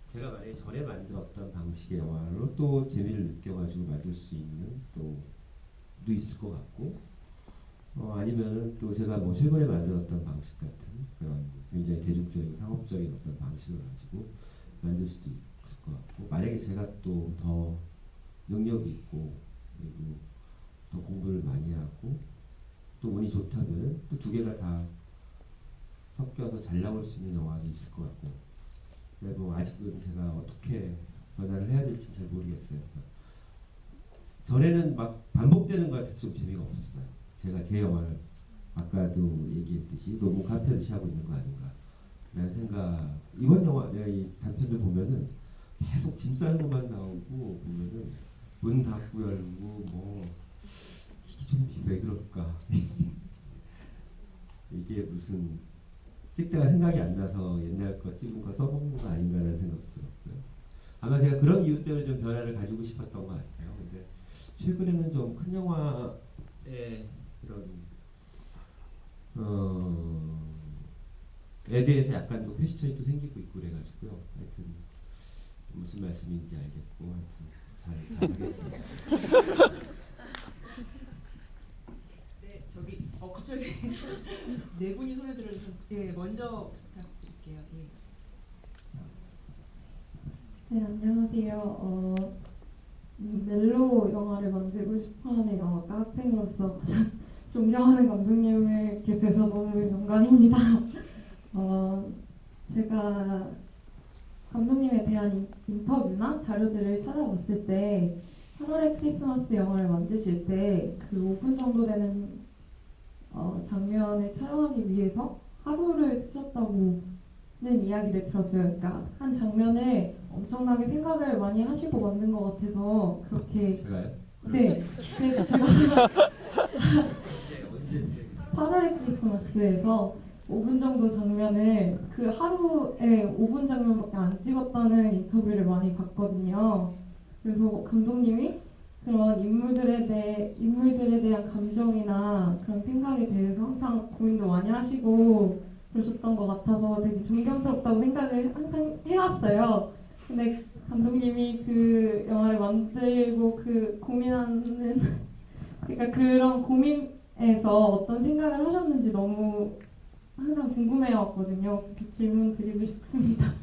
제가 만약에 전에 만들었던 방식의 영화로 또 재미를 느껴가지고 만들 수 있는 또 있을 것 같고 아니면은 또 제가 뭐 최근에 만들었던 방식 같은 그런 굉장히 대중적이고 상업적인 어떤 방식을 가지고 만들 수도 있을 것 같고, 만약에 제가 또 더 능력이 있고 그리고 더 공부를 많이 하고 또 운이 좋다면은 또 두 개가 다 섞여서 잘 나올 수 있는 영화도 있을 것 같고, 근데 뭐 아직은 제가 어떻게 변화를 해야 될지 잘 모르겠어요. 전에는 막 반복되는 것 같아서 좀 재미가 없었어요. 제가 제 영화를 아까도 얘기했듯이 너무 카피하듯이 하고 있는 거 아닌가 라는 생각. 이번 영화 내가 이 단편들 보면은 계속 짐 싸는 것만 나오고, 보면은 문 닫고 열고 뭐 이게 좀 왜 그럴까 이게 무슨 찍다가 생각이 안 나서 옛날 거 찍은 거 써먹는 거 아닌가라는 생각도 들었고요. 아마 제가 그런 이유 때문에 좀 변화를 가지고 싶었던 것 같아요. 근데 최근에는 좀 큰 영화의 이런 에 대해서 약간 또 퀘스천이 또 생기고 있고 그래가지고요. 하여튼 무슨 말씀인지 알겠고, 하여튼 잘 하겠습니다. 네, 저기 갑자기 네 분이 손에 들어주셔서 예, 먼저 부탁드릴게요. 예. 네, 안녕하세요. 멜로 영화를 만들고 싶어하는 영화가 학생으로서 가장 존경하는 감독님을 이렇게 뵈서 너무 영광입니다. 제가 감독님에 대한 인터뷰나 자료들을 찾아봤을 때 8월의 크리스마스 영화를 만드실 때 그 5분 정도 되는 장면을 촬영하기 위해서 하루를 쓰셨다고는 이야기를 들었어요. 그러니까 한 장면을 엄청나게 생각을 많이 하시고 만든 것 같아서 그렇게. 제가요? 네, 그래서 제가 언제 8월의 크리스마스에서 5분 정도 장면을 그 하루에 5분 장면밖에 안 찍었다는 인터뷰를 많이 봤거든요. 그래서 감독님이 그런 인물들에 대한 감정이나 그런 생각에 대해서 항상 고민도 많이 하시고 그러셨던 것 같아서 되게 존경스럽다고 생각을 항상 해왔어요. 근데 감독님이 그 영화를 만들고 그 고민하는 그러니까 그런 고민에서 어떤 생각을 하셨는지 너무 항상 궁금해왔거든요. 그 질문 드리고 싶습니다.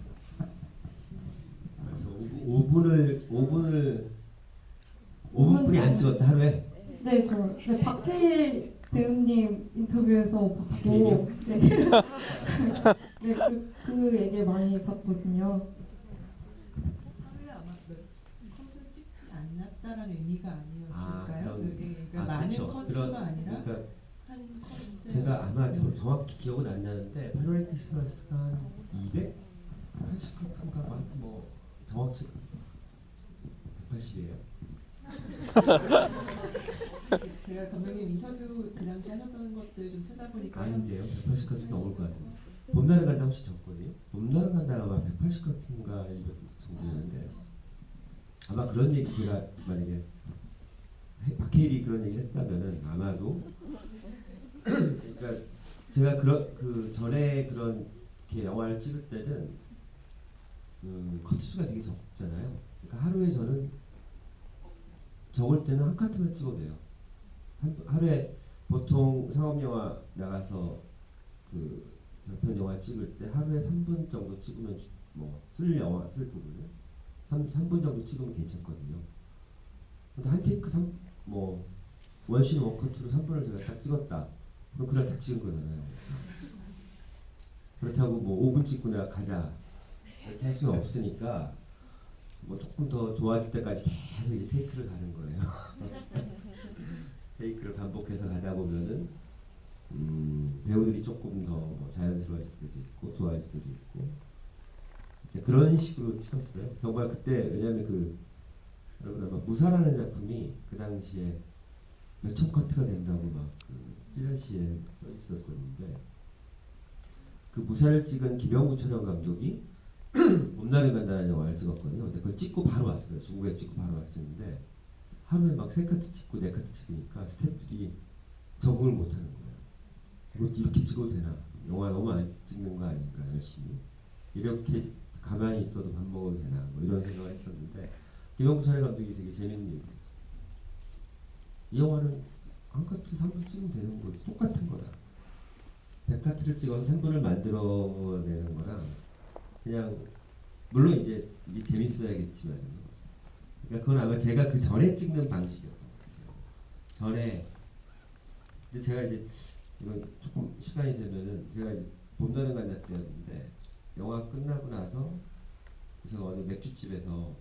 5분뿐이 안 찍었다 하루에? 네, 저 박해일 배우님 인터뷰에서 봤고, 박해일이요? 네, 네, 그 얘기를 많이 봤거든요. 하루에 아마 컷을 찍지 않았다라는 의미가 아니었을까요? 그런- 그러니까 많은 그쵸. 컷수가 아니라 그러니까 한 컷을 제가 아마 정확히 기억은 안 나는데 8월의 크리스마스가 한 280컷인가 뭐 정확히 180이에요. 제가 감독님 인터뷰 그 당시 하셨던 것들 좀 찾아보니까 아닌데요. 180컷은 넘을 것 같아요. 봄날은 간다 혹시 적거든요. 봄날은 간다가 아마 180컷인가 200 정도였는데, 아마 그런 얘기 제가 만약에 박해일이 그런 얘기를 했다면은 아마도 그러니까 제가 그 전에 그런 이렇게 영화를 찍을 때는 컷 수가 되게 적잖아요. 그러니까 하루에 저는 적을 때는 한 카트만 찍어도 돼요. 하루에 보통 상업 영화 나가서 그短영화 찍을 때 하루에 3분 정도 찍으면 뭐 쓸 부분을 3분 정도 찍으면 괜찮거든요. 근데 한 테이크 뭐 원신 원커트로 3분을 제가 딱 찍었다. 그럼 그날 다 찍은 거잖아요. 그렇다고 뭐 5분 찍고 내가 가자 이렇게 할 수는 없으니까 뭐 조금 더 좋아질 때까지 계속 이 테이크를 가는 거예요. 테이크를 반복해서 가다 보면은 배우들이 조금 더 뭐 자연스러워질 때도 있고 좋아질 때도 있고 이제 그런 식으로 찍었어요. 정말 그때 왜냐하면 여러분 아마 무사라는 작품이 그 당시에 몇천 커트가 된다고 막그 찌라시에 써 있었었는데, 그 무사를 찍은 김영구 촬영 감독이 봄날에 만나는 영화를 찍었거든요. 근데 그걸 찍고 바로 왔어요. 중국에서 찍고 바로 왔었는데 하루에 막 3카트 찍고 4카트 찍으니까 스태프들이 적응을 못하는 거예요. 뭐 이렇게 찍어도 되나? 영화 너무 안 찍는 거 아닌가 열심히. 이렇게 가만히 있어도 밥 먹어도 되나? 뭐 이런 생각을 했었는데 김영구 촬영 감독이 되게 재밌는 얘기를 했어요. 이 영화는 한 카트 3분 찍으면 되는 거지. 똑같은 거다. 100카트를 찍어서 3분을 만들어내는 거랑 그냥 물론 이제 이게 재밌어야겠지만 그러니까 그건 아마 제가 그 전에 찍는 방식이었던 것 같아요. 전에 근데 제가 이제 이건 조금 시간이 되면은 제가 이제 봄나는 간다 때였는데 영화 끝나고 나서 제가 어느 맥주집에서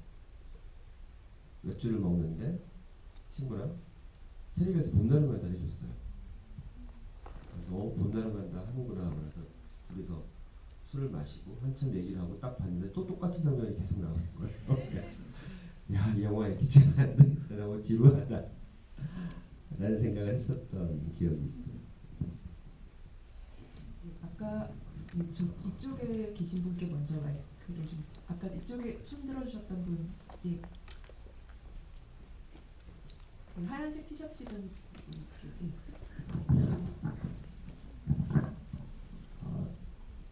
맥주를 먹는데 친구랑 텔레비에서 봄나는 간다 해줬어요. 그래서 봄나는 간다 하는구나 그래서 둘이서 술을 마시고 한참 얘기를 하고 딱 봤는데 또 똑같은 장면이 계속 나오는 거예요. 야, 이 영화 이렇게 찍으면 안 되겠다. 너무 지루하다. 라는 생각을 했었던 기억이 있어요. 아까 이쪽에 계신 분께 먼저 글을 좀 아까 이쪽에 손 들어주셨던 분, 예. 그 하얀색 티셔츠 입은 예.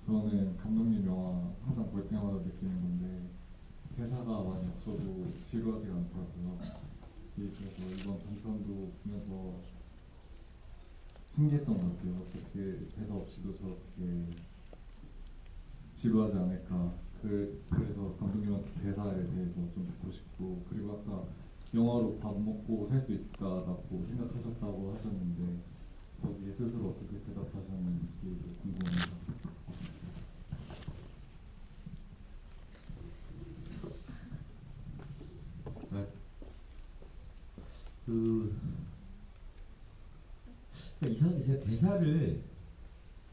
저는 감독님 영화 항상 볼 때마다 느끼는 건데 대사가 많이 없어도 지루하지가 않더라고요. 그래서 이번 단편도 보면서 신기했던 것 같아요. 어떻게 대사 없이도 저렇게 지루하지 않을까. 그래서 감독님한테 대사에 대해서 좀 듣고 싶고, 그리고 아까 영화로 밥 먹고 살 수 있을까라고 생각하셨다고 하셨는데 거기에 스스로 어떻게 대답하셨는지 궁금합니다. 이상하게 제가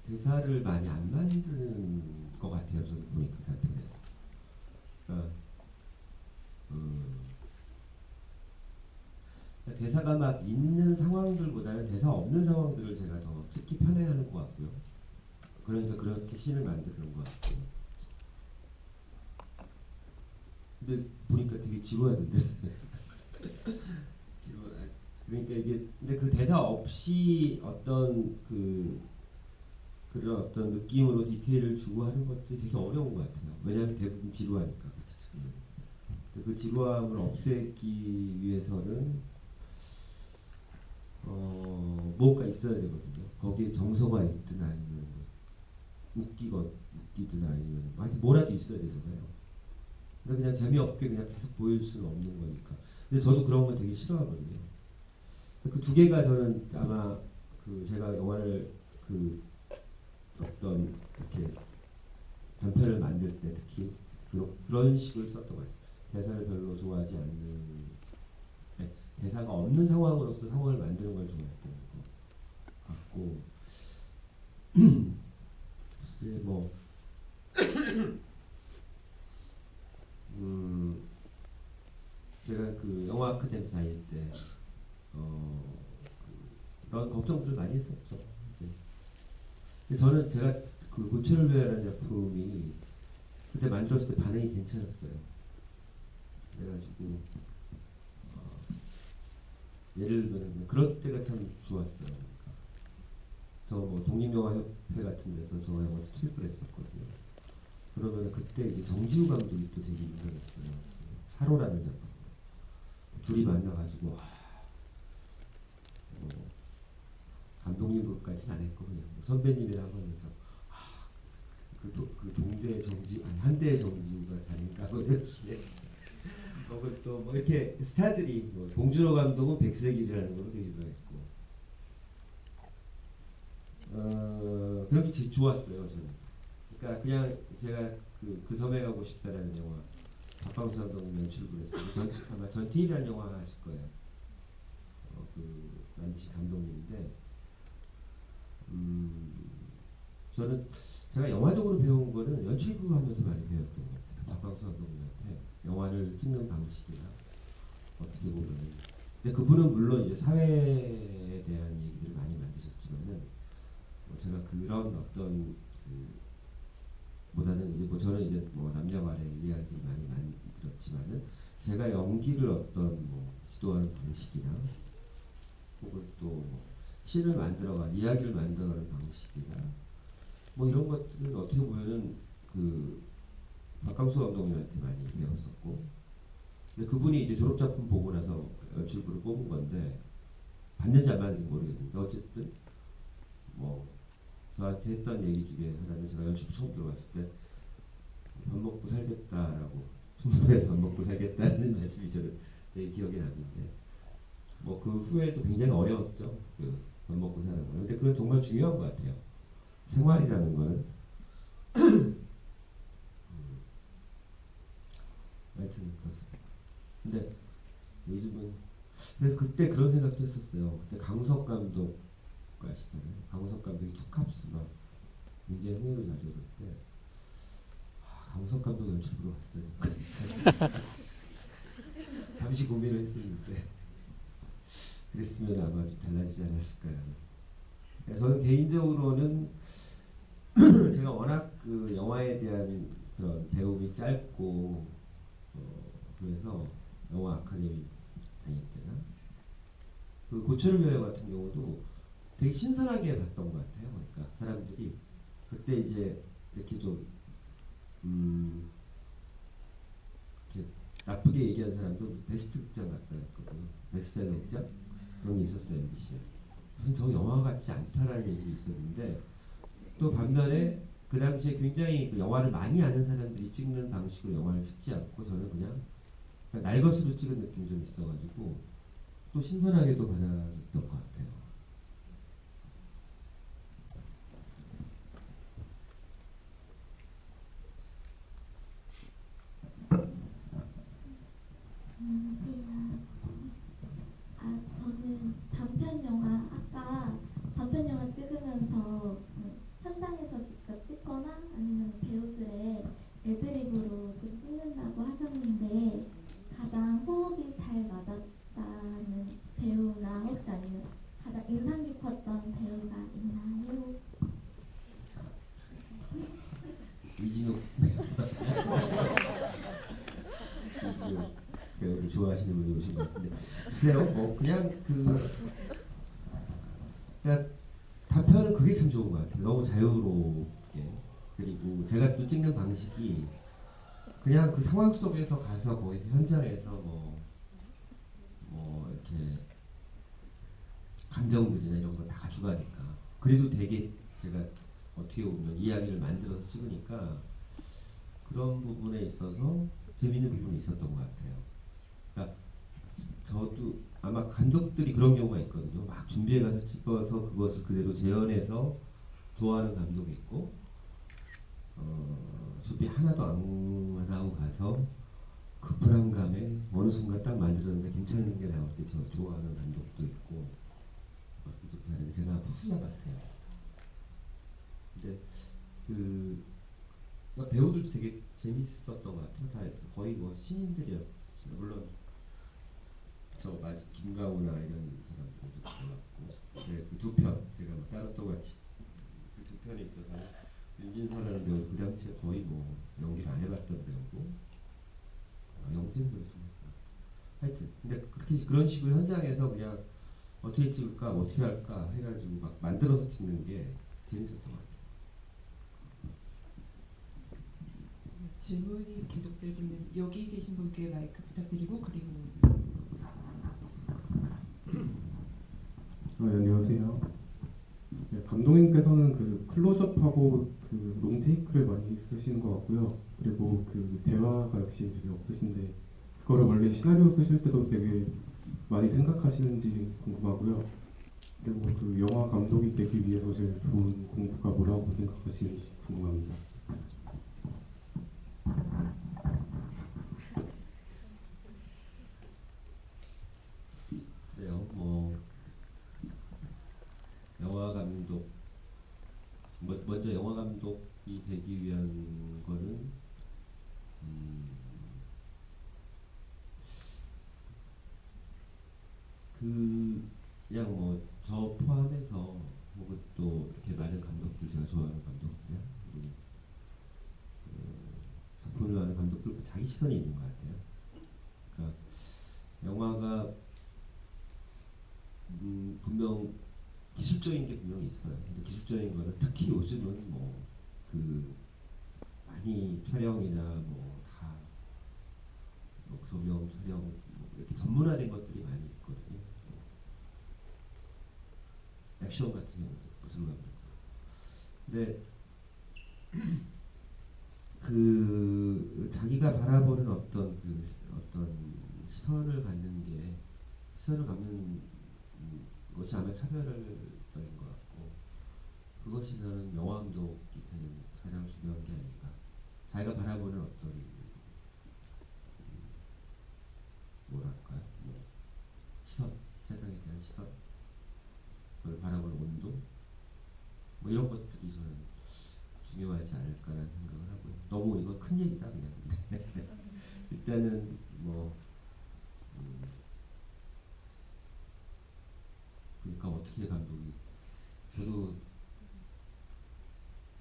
대사를 많이 안 만드는 것 같아요. 저는 보니까 단편에. 대사가 막 있는 상황들보다는 대사 없는 상황들을 제가 더 찍기 편해하는 것 같고요. 그러니까 그렇게 씬을 만드는 것 같고. 근데 보니까 되게 지루하던데. 그러니까 이게 근데 그 대사 없이 어떤 그런 어떤 느낌으로 디테일을 주고 하는 것들이 되게 어려운 것 같아요. 왜냐하면 대부분 지루하니까. 그 지루함을 없애기 위해서는 뭐가 있어야 되거든요. 거기에 정서가 있든 아니면 웃기든 아니면 하여튼 뭐라도 있어야 되잖아요. 근데 그냥 재미없게 그냥 계속 보일 수는 없는 거니까. 근데 저도 그런 거 되게 싫어하거든요. 그 두 개가 저는 아마 제가 영화를 어떤 이렇게 단편을 만들 때 특히 그런 식으로 썼던 것 같아요. 대사를 별로 좋아하지 않는, 대사가 없는 상황으로서 상황을 만드는 걸 좋아했던 것 같고, 글쎄 뭐 제가 영화 아카데미 다닐 때 그런 걱정들을 많이 했었죠. 근데 저는 제가 고초를 위하라는 작품이 그때 만들었을 때 반응이 괜찮았어요. 그래가지고 예를 들면 그럴 때가 참 좋았어요. 그러니까 저 뭐 독립영화협회 같은 데서 저 영화 투입을 했었거든요. 그러면 그때 이제 정지우 감독이 또 되게 유명했어요. 사로라는 작품. 둘이 만나가지고 감독님까지는 안 했고 그냥 선배님이랑 하면서 그 동대 정지 아니 한대 정지우가 자니까 뭐 이렇게 그걸 또 뭐 이렇게 스타들이 뭐 봉준호 감독은 백색이라는 걸로 되게 유명했고 그런 게 제일 좋았어요 저는. 그러니까 그냥 제가 그 섬에 가고 싶다라는 영화 박광수 감독님 연출을 했어요. 아마 전티라는 영화 하실 거예요. 만드신 감독님인데 저는 제가 영화적으로 배운 거는 연출부 하면서 많이 배웠던 것 같아요. 박광수 감독님한테 영화를 찍는 방식이나 어떻게 보면 근데 그분은 물론 이제 사회에 대한 얘기들을 많이 만드셨지만은 제가 그런 어떤 보다는 이제 저는 이제 남녀 간의 이야기를 많이 들었지만은 제가 연기를 어떤 지도하는 방식이나 혹은 또 시를 만들어가는 이야기를 만들어가는 방식이나 이런 것들은 어떻게 보면은 박광수 감독님한테 많이 배웠었고 근데 그분이 이제 졸업작품 보고 나서 연출부를 뽑은 건데 받는지 안 받는지 모르겠는데 어쨌든 뭐 저한테 했던 얘기 중에 하나는 제가 연출 처음 들어갔을 때 밥 먹고 살겠다라고 충북에서 밥 먹고 살겠다는 말씀이 저는 되게 기억에 남는데 뭐 그 후에도 굉장히 어려웠죠. 그 밥 먹고 사는 거. 근데 그건 정말 중요한 것 같아요. 생활이라는 거는 하여튼 그렇습니다. 근데 요즘은 그래서 그때 그런 생각도 했었어요. 그때 강석 감독 아시잖아요. 강석 감독이 투캅스 막 굉장히 흥행을 가져올 때 강석 감독 연출 보러 갔어요. 잠시 고민을 했었는데 그랬으면 아마 좀 달라지지 않았을까요. 저는 개인적으로는 제가 워낙 그 영화에 대한 그런 배움이 짧고 그래서 영화 아카데미 다닐 때나 그 고철 여행 같은 경우도 되게 신선하게 봤던 것 같아요. 그러니까 사람들이 그때 이제 이렇게 좀 이렇게 나쁘게 얘기한 사람도 베스트 극장 갔다 했거든요. 베스트셀러 극장 그런 게 있었어요. MBC에. 무슨 저 영화 같지 않다라는 얘기가 있었는데 또 반면에 그 당시에 굉장히 그 영화를 많이 아는 사람들이 찍는 방식으로 영화를 찍지 않고 저는 그냥 날것으로 찍은 느낌이 좀 있어가지고 또 신선하게도 받아줬던 것 같아요. 저는 단편 영화 아까 단편 영화 찍으면서 현장에서 직접 찍거나 아니면 배우들의 애드립으로 좀 찍는다고 하셨는데 가장 호흡이 잘 맞았다는 배우나 혹시 아니면 가장 인상 깊었던 배우가 있나요? 이진욱 이진욱 배우를 좋아하시는 분이 오신 것 같은데 글쎄요 뭐 그냥 그냥 단편은 그게 참 좋은 것 같아요. 너무 자유롭게 그리고 제가 또 찍는 방식이 그냥 그 상황 속에서 가서 거기서 현장에서 뭐 이렇게 감정들이나 이런 거 다 가져가니까 그래도 되게 제가 어떻게 보면 이야기를 만들어서 찍으니까 그런 부분에 있어서 재밌는 부분이 있었던 것 같아요. 그러니까 저도 아마 감독들이 그런 경우가 있거든요. 막 준비해 가서 찍어서 그것을 그대로 재현해서 좋아하는 감독이 있고 준비 하나도 안 하고 가서 그 불안감에 어느 순간 딱 만들었는데 괜찮은 게 나올 때 저 좋아하는 감독도 있고 이렇게 하는데 제가 후자 같아요. 근데 그러니까 배우들도 되게 재밌었던 것 같아요. 다 거의 뭐 신인들이었어요. 물론 저 김가우나 이런 사람들도 좋았고 그 두 편 제가 뭐 따로 똑같이 그 두 편에 있어서 윤진서라는 배우 그 당시에 거의 뭐 연기를 안 해봤던 배우고 영재도 좋았고 하여튼 근데 그렇게 그런 식으로 현장에서 그냥 어떻게 찍을까 어떻게 할까 해가지고 막 만들어서 찍는 게 재밌었던 것 같아요. 질문이 계속되고 있는 여기 계신 분께 마이크 부탁드리고 그리고 안녕하세요. 네, 감독님께서는 그 클로즈업하고 그 롱테이크를 많이 쓰시는 것 같고요. 그리고 그 대화가 역시 되게 없으신데 그거를 원래 시나리오 쓰실 때도 되게 많이 생각하시는지 궁금하고요. 그리고 그 영화 감독이 되기 위해서 제일 좋은 공부가 뭐라고 생각하시는지 궁금합니다. 글쎄요, 뭐 영화 감독 먼저 영화 감독이 되기 위한 거는 그냥 뭐 저 포함해서 혹은 또 이렇게 많은 감독들 제가 좋아하는 감독들 그리고 작품을 좋아하는 감독들 자기 시선이 있는 것 같아요. 그러니까 영화가 분명 기술적인 게 분명히 있어요. 근데 기술적인 거는 특히 요즘은 뭐 그 많이 촬영이나 뭐 다 뭐 조명 촬영 뭐 이렇게 전문화된 것들이 많이 있거든요. 액션 같은 경우도 무슨 감독. 근데 그 자기가 바라보는 어떤 시선을 갖는 것이 아마 차별적인 것 같고, 그것이 저는 영화 감독이 되는 가장 중요한 게 아닐까. 자기가 바라보는 어떤 뭐랄까요, 뭐 시선, 세상에 대한 시선, 그걸 바라보는 온도, 뭐 이런 것들이 저는 중요하지 않을까라는 생각을 하고요. 너무 이건 큰 얘기다 그냥. 일단은 뭐 그러니까 어떻게 감독이, 저도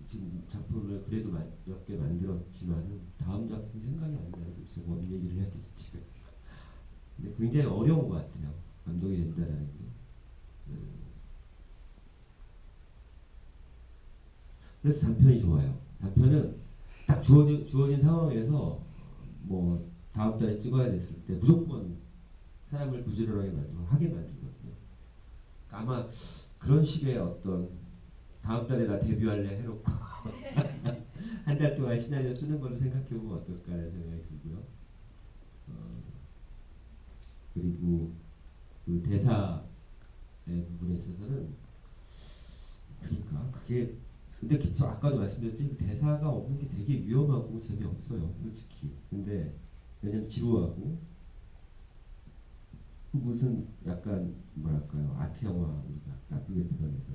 지금 작품을 그래도 몇 개 만들었지만은 다음 작품 생각이 안 나요. 도대체 뭔 얘기를 해야 될지. 근데 굉장히 어려운 것 같아요. 감독이 된다라는 게. 그래서 단편이 좋아요. 단편은 딱 주어진 상황에서 뭐 다음 달에 찍어야 됐을 때 무조건 사람을 부지런하게 만들고 하게 만들거든요. 그러니까 아마 그런 식의 어떤 다음 달에 나 데뷔할래 해놓고 한 달 동안 시나리오 쓰는 걸로 생각해보면 어떨까라는 생각이 들고요. 그리고 그 대사의 부분에 있어서는, 그러니까 그게, 근데 저 아까도 말씀드렸듯이 그 대사가 없는 게 되게 위험하고 재미없어요, 솔직히. 근데 왜냐면 지루하고 무슨 약간 뭐랄까요, 아트 영화 우리가 나쁘게 표현해서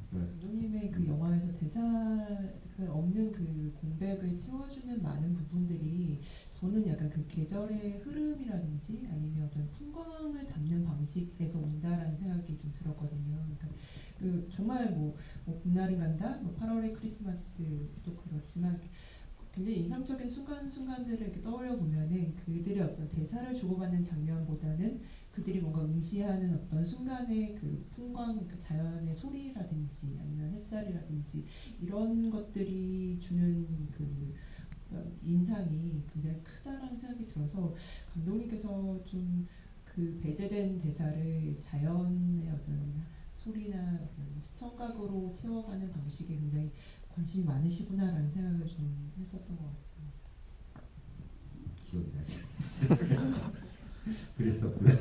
감독님의 그 영화에서 대사가 없는 그 공백을 채워주는 많은 부분들이 저는 약간 그 계절의 흐름이라든지 아니면 어떤 풍광을 담는 방식에서 온다라는 생각이 좀 들었거든요. 그러니까 그 정말 뭐 봄날이 간다, 뭐 8월의 크리스마스도 그렇지만 굉장히 인상적인 순간순간들을 이렇게 떠올려 보면은 그들의 어떤 대사를 주고받는 장면보다는 그들이 뭔가 응시하는 어떤 순간의 그 풍광, 그 자연의 소리라든지 아니면 햇살이라든지 이런 것들이 주는 그 어떤 인상이 굉장히 크다라는 생각이 들어서 감독님께서 좀 그 배제된 대사를 자연의 어떤 소리나 어떤 시청각으로 채워가는 방식에 굉장히 관심이 많으시구나라는 생각을 좀 했었던 것 같습니다. 기억이 나지. 그랬었구나.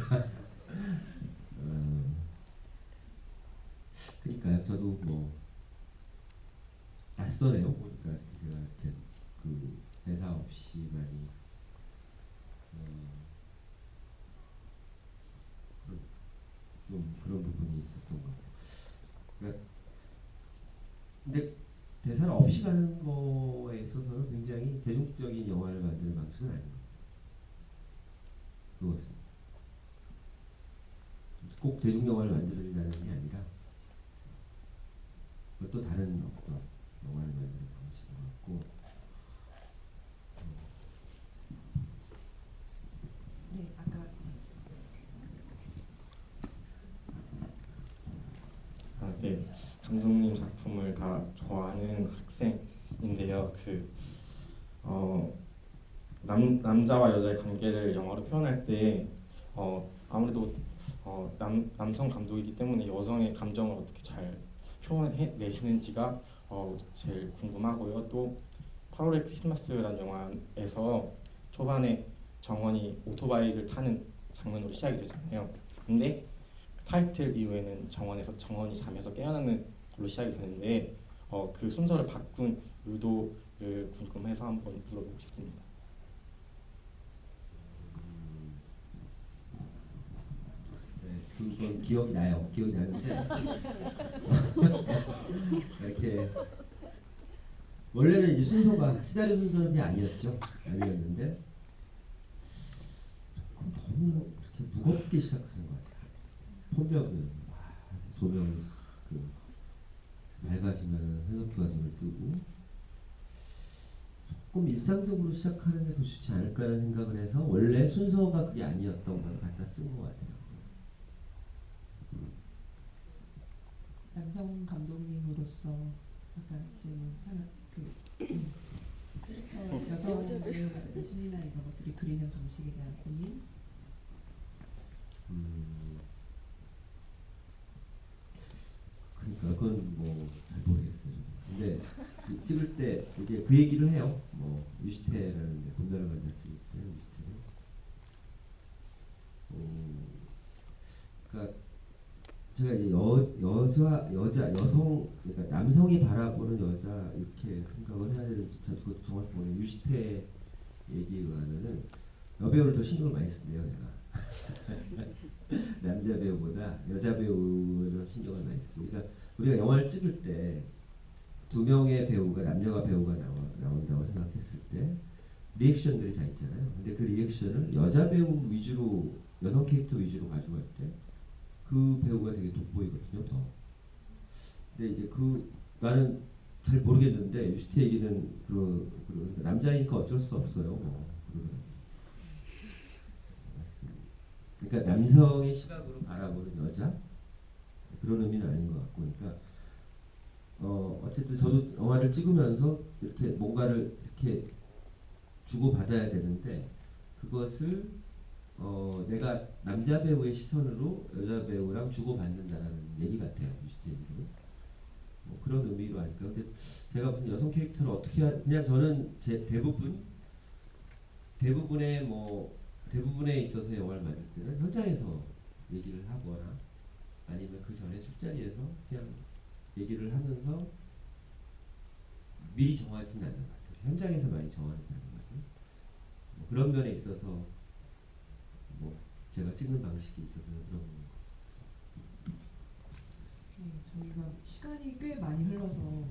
그러니까요. 저도 뭐 낯서네요. 보니까 제가 이렇게 그 대사 없이 많이 좀 그런 부분이 있었던 것 같아요. 그러니까 근데 대사를 없이 가는 거에 있어서는 굉장히 대중적인 영화를 만드는 방식은 아닙니다. 그것은 꼭 대중 영화를 만들자는 게 아니라 또 다른 어떤 영화를 만드는 방식인 것 같고, 네, 아까 네, 감독님 작품을 다 좋아하는 학생인데요. 남자와 여자의 관계를 영화로 표현할 때 아무래도 남성 감독이기 때문에 여성의 감정을 어떻게 잘 표현해내시는지가 제일 궁금하고요. 또 8월의 크리스마스라는 영화에서 초반에 정원이 오토바이를 타는 장면으로 시작이 되잖아요. 근데 타이틀 이후에는 정원이 잠에서 깨어나는 걸로 시작이 되는데 그 순서를 바꾼 의도를 궁금해서 한번 물어보고 싶습니다. 그건 기억이 나요. 기억이 나는데 이렇게 원래는 이제 순서가 시나리오 순서는 그게 아니었는데 너무 이렇게 무겁게 시작하는 것 같아요. 폰벽을 조명을 밝아지면 해석기가 눈을 뜨고 조금 일상적으로 시작하는 게 더 좋지 않을까라는 생각을 해서 원래 순서가 그게 아니었던 걸 갖다 쓴 것 같아요. 남성 감독님으로서 아까 질문 하나 여성의 심리나 이런 것들이 그리는 방식에 대한 고민. 그건 뭐 잘 모르겠어요. 근데 찍을 때 이제 그 얘기를 해요. 뭐 유시태라는 본나라 관자 찍을 때 유시태는 그러니까 제가 이제 여성 그러니까 남성이 바라보는 여자 이렇게 생각을 해야 되는지 저도 정확히 모르겠어요. 유시태 얘기에 의하면은 여배우를 더 신경을 많이 쓴대요, 내가. 남자 배우보다 여자 배우를 신경을 많이 쓰고. 그러니까 우리가 영화를 찍을 때 두 명의 배우가 남녀가 배우가 나온다고 생각했을 때 리액션들이 다 있잖아요. 근데 그 리액션을 여자 배우 위주로 여성 캐릭터 위주로 가져갈 때 그 배우가 되게 돋보이거든요. 더. 근데 이제 나는 잘 모르겠는데 유시태 얘기는 남자이니까 어쩔 수 없어요. 뭐. 그러니까 남성의 시각으로 바라보는 여자 그런 의미는 아닌 것 같고, 그러니까 어쨌든 저도 영화를 찍으면서 이렇게 뭔가를 이렇게 주고 받아야 되는데 그것을 내가 남자 배우의 시선으로 여자 배우랑 주고 받는다는 얘기 같아요, 유시태 얘기는. 뭐 그런 의미로 하니까. 근데 제가 무슨 여성 캐릭터를 어떻게 그냥 저는 제 대부분에 있어서 영화를 만들 때는 현장에서 얘기를 하거나 아니면 그 전에 술자리에서 그냥 얘기를 하면서 미리 정하지는 않는 것 같아요. 현장에서 많이 정하는 편인 거죠. 뭐 그런 면에 있어서 뭐 제가 찍는 방식이 있어서 그런 것 저희가 시간이 꽤 많이 흘러서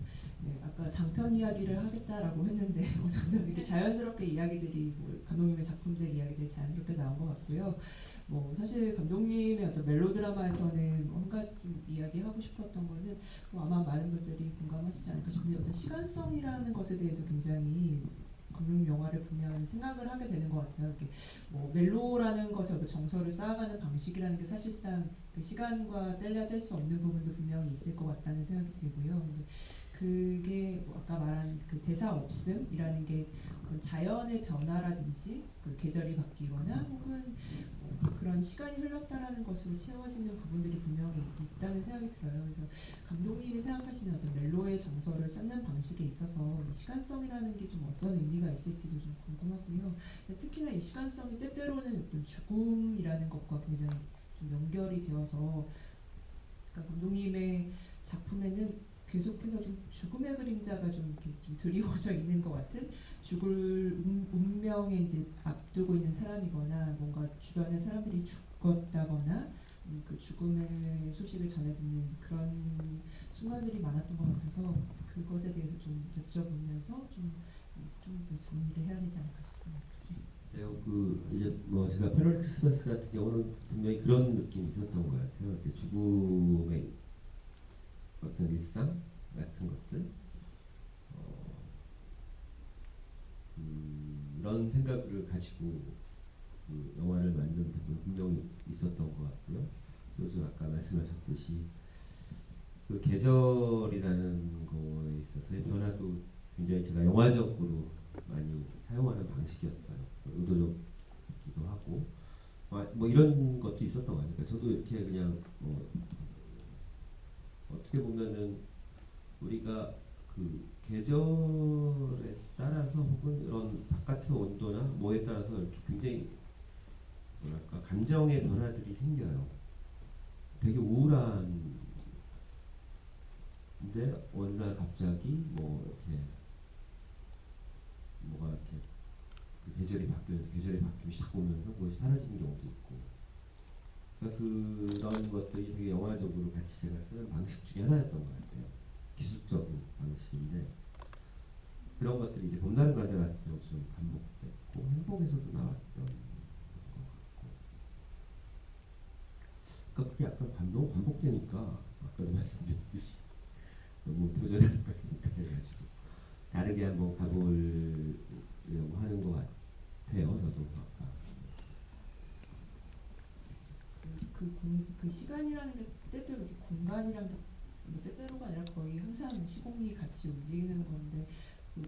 아까 장편 이야기를 하겠다라고 했는데 오늘 이렇게 자연스럽게 이야기들이 감독님의 작품들 이야기들이 자연스럽게 나온 것 같고요. 뭐 사실 감독님의 어떤 멜로드라마에서는 한 가지 좀 이야기하고 싶었던 거는 아마 많은 분들이 공감하시지 않을까 싶은데 어떤 시간성이라는 것에 대해서 굉장히 감독님 영화를 보면 생각을 하게 되는 것 같아요. 이렇게 뭐 멜로라는 것의 어떤 정서를 쌓아가는 방식이라는 게 사실상 그 시간과 뗄래야 뗄 수 없는 부분도 분명히 있을 것 같다는 생각이 들고요. 근데 그게 뭐 아까 말한 그 대사 없음이라는 게 어떤 자연의 변화라든지 그 계절이 바뀌거나 혹은 그런 시간이 흘렀다라는 것으로 채워지는 부분들이 분명히 있다는 생각이 들어요. 그래서 감독님이 생각하시는 어떤 멜로의 정서를 쌓는 방식에 있어서 시간성이라는 게 좀 어떤 의미가 있을지도 좀 궁금하고요. 특히나 이 시간성이 때때로는 어떤 죽음이라는 것과 굉장히 좀 연결이 되어서 그러니까 감독님의 작품에는 계속해서 좀 죽음의 그림자가 좀 이렇게 좀 드리워져 있는 것 같은 죽을 운명에 이제 앞두고 있는 사람이거나 뭔가 주변의 사람들이 죽었다거나 그 죽음의 소식을 전해 듣는 그런 순간들이 많았던 것 같아서 그것에 대해서 좀 여쭤보면서 좀 더 정리를 해야 되지 않을까 싶습니다. 이제 뭐 제가 8월 크리스마스 같은 경우는 분명히 그런 느낌이 있었던 것 같아요. 이렇게 죽음의 어떤 일상 같은 것들, 이런 생각을 가지고 그 영화를 만든 부분 분명히 있었던 것 같고요. 요즘 아까 말씀하셨듯이 그 계절이라는 거에 있어서의 변화도 굉장히 제가 영화적으로 많이 사용하는 방식이었어요. 의도적이기도 하고 뭐 이런 것도 있었던 거 아닐까. 저도 이렇게 그냥 어떻게 보면은 우리가 그 계절에 따라서 혹은 이런 바깥의 온도나 뭐에 따라서 이렇게 굉장히 뭐랄까 감정의 변화들이 생겨요. 되게 우울한 근데 어느 날 갑자기 뭐 이렇게 뭐가 이렇게 그 계절이 바뀌면 싹 오면서 그것이 사라지는 경우도 있고. 그러니까 그런 것들이 되게 영화적으로 같이 제가 쓰는 방식 중에 하나였던 것 같아요. 기술적인 방식인데 그런 것들이 이제 봄날은 가자 같은 경우 좀 반복됐고 행복에서도 나왔던 것 같고. 그러니까 그게 약간 반복되니까 아까도 말씀드렸듯이 너무 표절하는 거니까 해가지고 다르게 한번 가보려고 하는 것 같아요. 저도 아까. 그 시간이라는 게 때때로 이렇게 공간이랑 뭐 때때로가 아니라 거의 항상 시공이 같이 움직이는 건데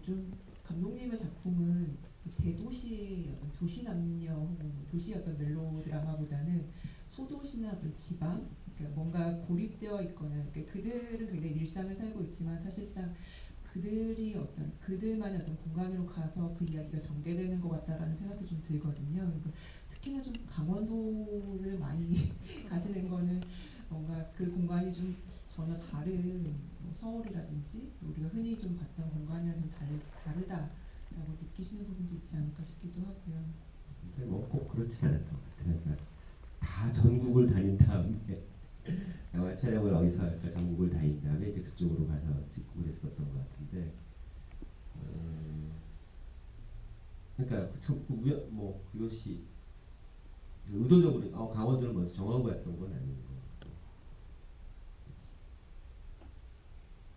좀 감독님의 작품은 대도시 어떤 도시 남녀 혹은 도시 어떤 멜로 드라마보다는 소도시나 어떤 지방 그러니까 뭔가 고립되어 있거나 그러니까 그들은 굉장히 일상을 살고 있지만 사실상 그들이 어떤 그들만의 어떤 공간으로 가서 그 이야기가 전개되는 것 같다라는 생각도 좀 들거든요. 그러니까 특히나 좀 강원도를 많이 가시는 거는 뭔가 그 공간이 좀 전혀 다른 뭐 서울이라든지 우리가 흔히 좀 봤던 공간이랑 좀 다르다라고 느끼시는 부분도 있지 않을까 싶기도 하고요. 근데 뭐 꼭 그렇지 않았던 것 같아요. 그러니까 다 전국을 다닌 다음에 영화 촬영을 어디서 할까 전국을 다닌 다음에 이제 그쪽으로 가서 찍고 그랬었던 것 같은데 그러니까 뭐 그것이 의도적으로 강원도를 먼저 정하고 갔던 건 아닌 것 같고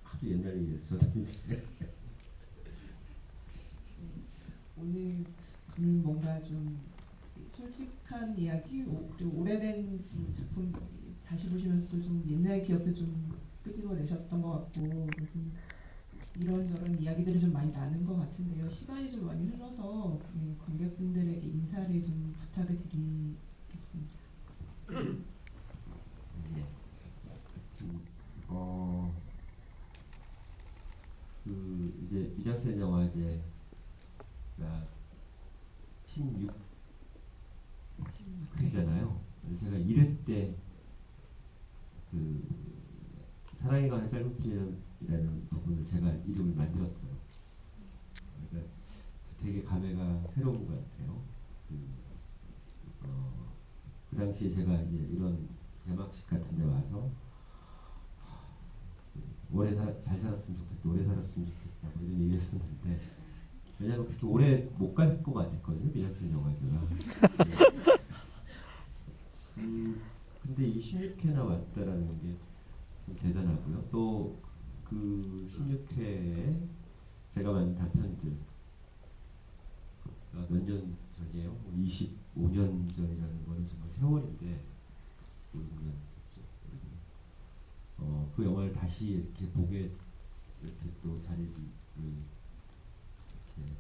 하도 옛날 일이었어 이제 오늘 뭔가 좀 솔직한 이야기 그리고 오래된 작품 다시 보시면서도 좀 옛날 기억도 좀 끄집어내셨던 것 같고 이런저런 이야기들을 좀 많이 나눈 것 같은데요. 시간이 좀 많이 흘러서 관객분들에게 인사를 좀 부탁을 드리겠습니다. 네. 그 이제 미장센 영화제가 16회잖아요. 제가 1회 때 그 사랑에 관한 짧은 필름이라는 부분을 제가 이름을 만들었어요. 그러니까 되게 감회가 새로운 것 같아요. 그 당시에 제가 이제 이런 개막식 같은 데 와서 잘 살았으면 좋겠다, 오래 살았으면 좋겠다 뭐 이런 얘기 했었는데 왜냐면 그렇게 오래 못 갈 것 같았거든요. 미장센 영화제가. 근데 이 16회나 왔다라는 게 참 대단하고요. 또 그 16회에 제가 만든 단편들 몇 년 전이에요. 25년 전이라는 거는 정말 세월인데 5년 그 영화를 다시 이렇게 보게 이렇게 또 자리를 이렇게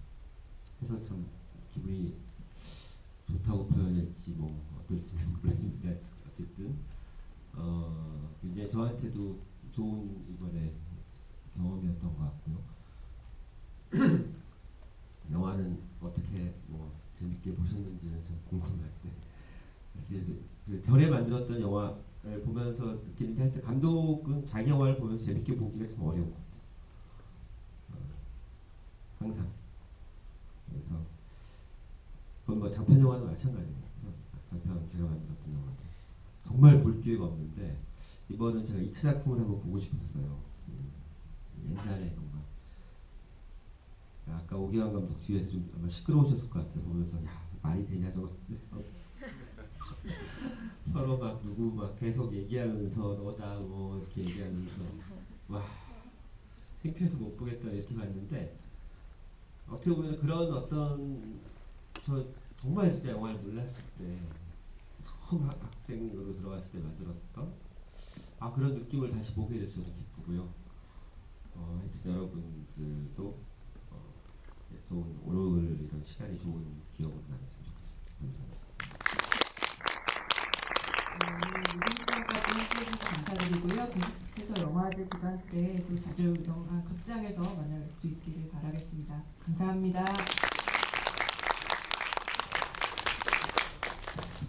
해서 참 기분이 좋다고 표현할지 뭐 어떨지는 모르겠는데 어쨌든 굉장히 저한테도 좋은 이번에 경험이었던 것 같고요. 영화는 어떻게 뭐 재밌게 보셨는지는 참 궁금한데 그 전에 만들었던 영화를 보면서 느끼는 게 하여튼 감독은 자기 영화를 보면서 재밌게 보기가 참 어려운 것 같아요. 항상. 그래서 그건 뭐 장편 영화도 마찬가지예요. 장편 제가 만들었던 영화도 정말 볼 기회가 없는데 이번은 제가 2차 작품을 한번 보고 싶었어요. 옛날에 정말 아까 오기환 감독 뒤에서 좀 아마 시끄러우셨을 것 같아요. 보면서 야 말이 되냐 저거 서로 막 누구 막 계속 얘기하면서 너다 뭐 이렇게 얘기하면서 와 창피해서 못 보겠다 이렇게 봤는데 어떻게 보면 그런 어떤 저 정말 진짜 영화를 몰랐을 때 처음 학생으로 들어갔을 때 만들었던 그런 느낌을 다시 보게 돼서 기쁘고요. 하여튼 여러분들도 좋은 오늘 이런 시간이 좋은 기억으로 남았으면 좋겠습니다. 오늘 해주셔서 감사드리고요. 계속해서 영화제 기간 때 또 자주 영화 극장에서 만날 수 있기를 바라겠습니다. 감사합니다.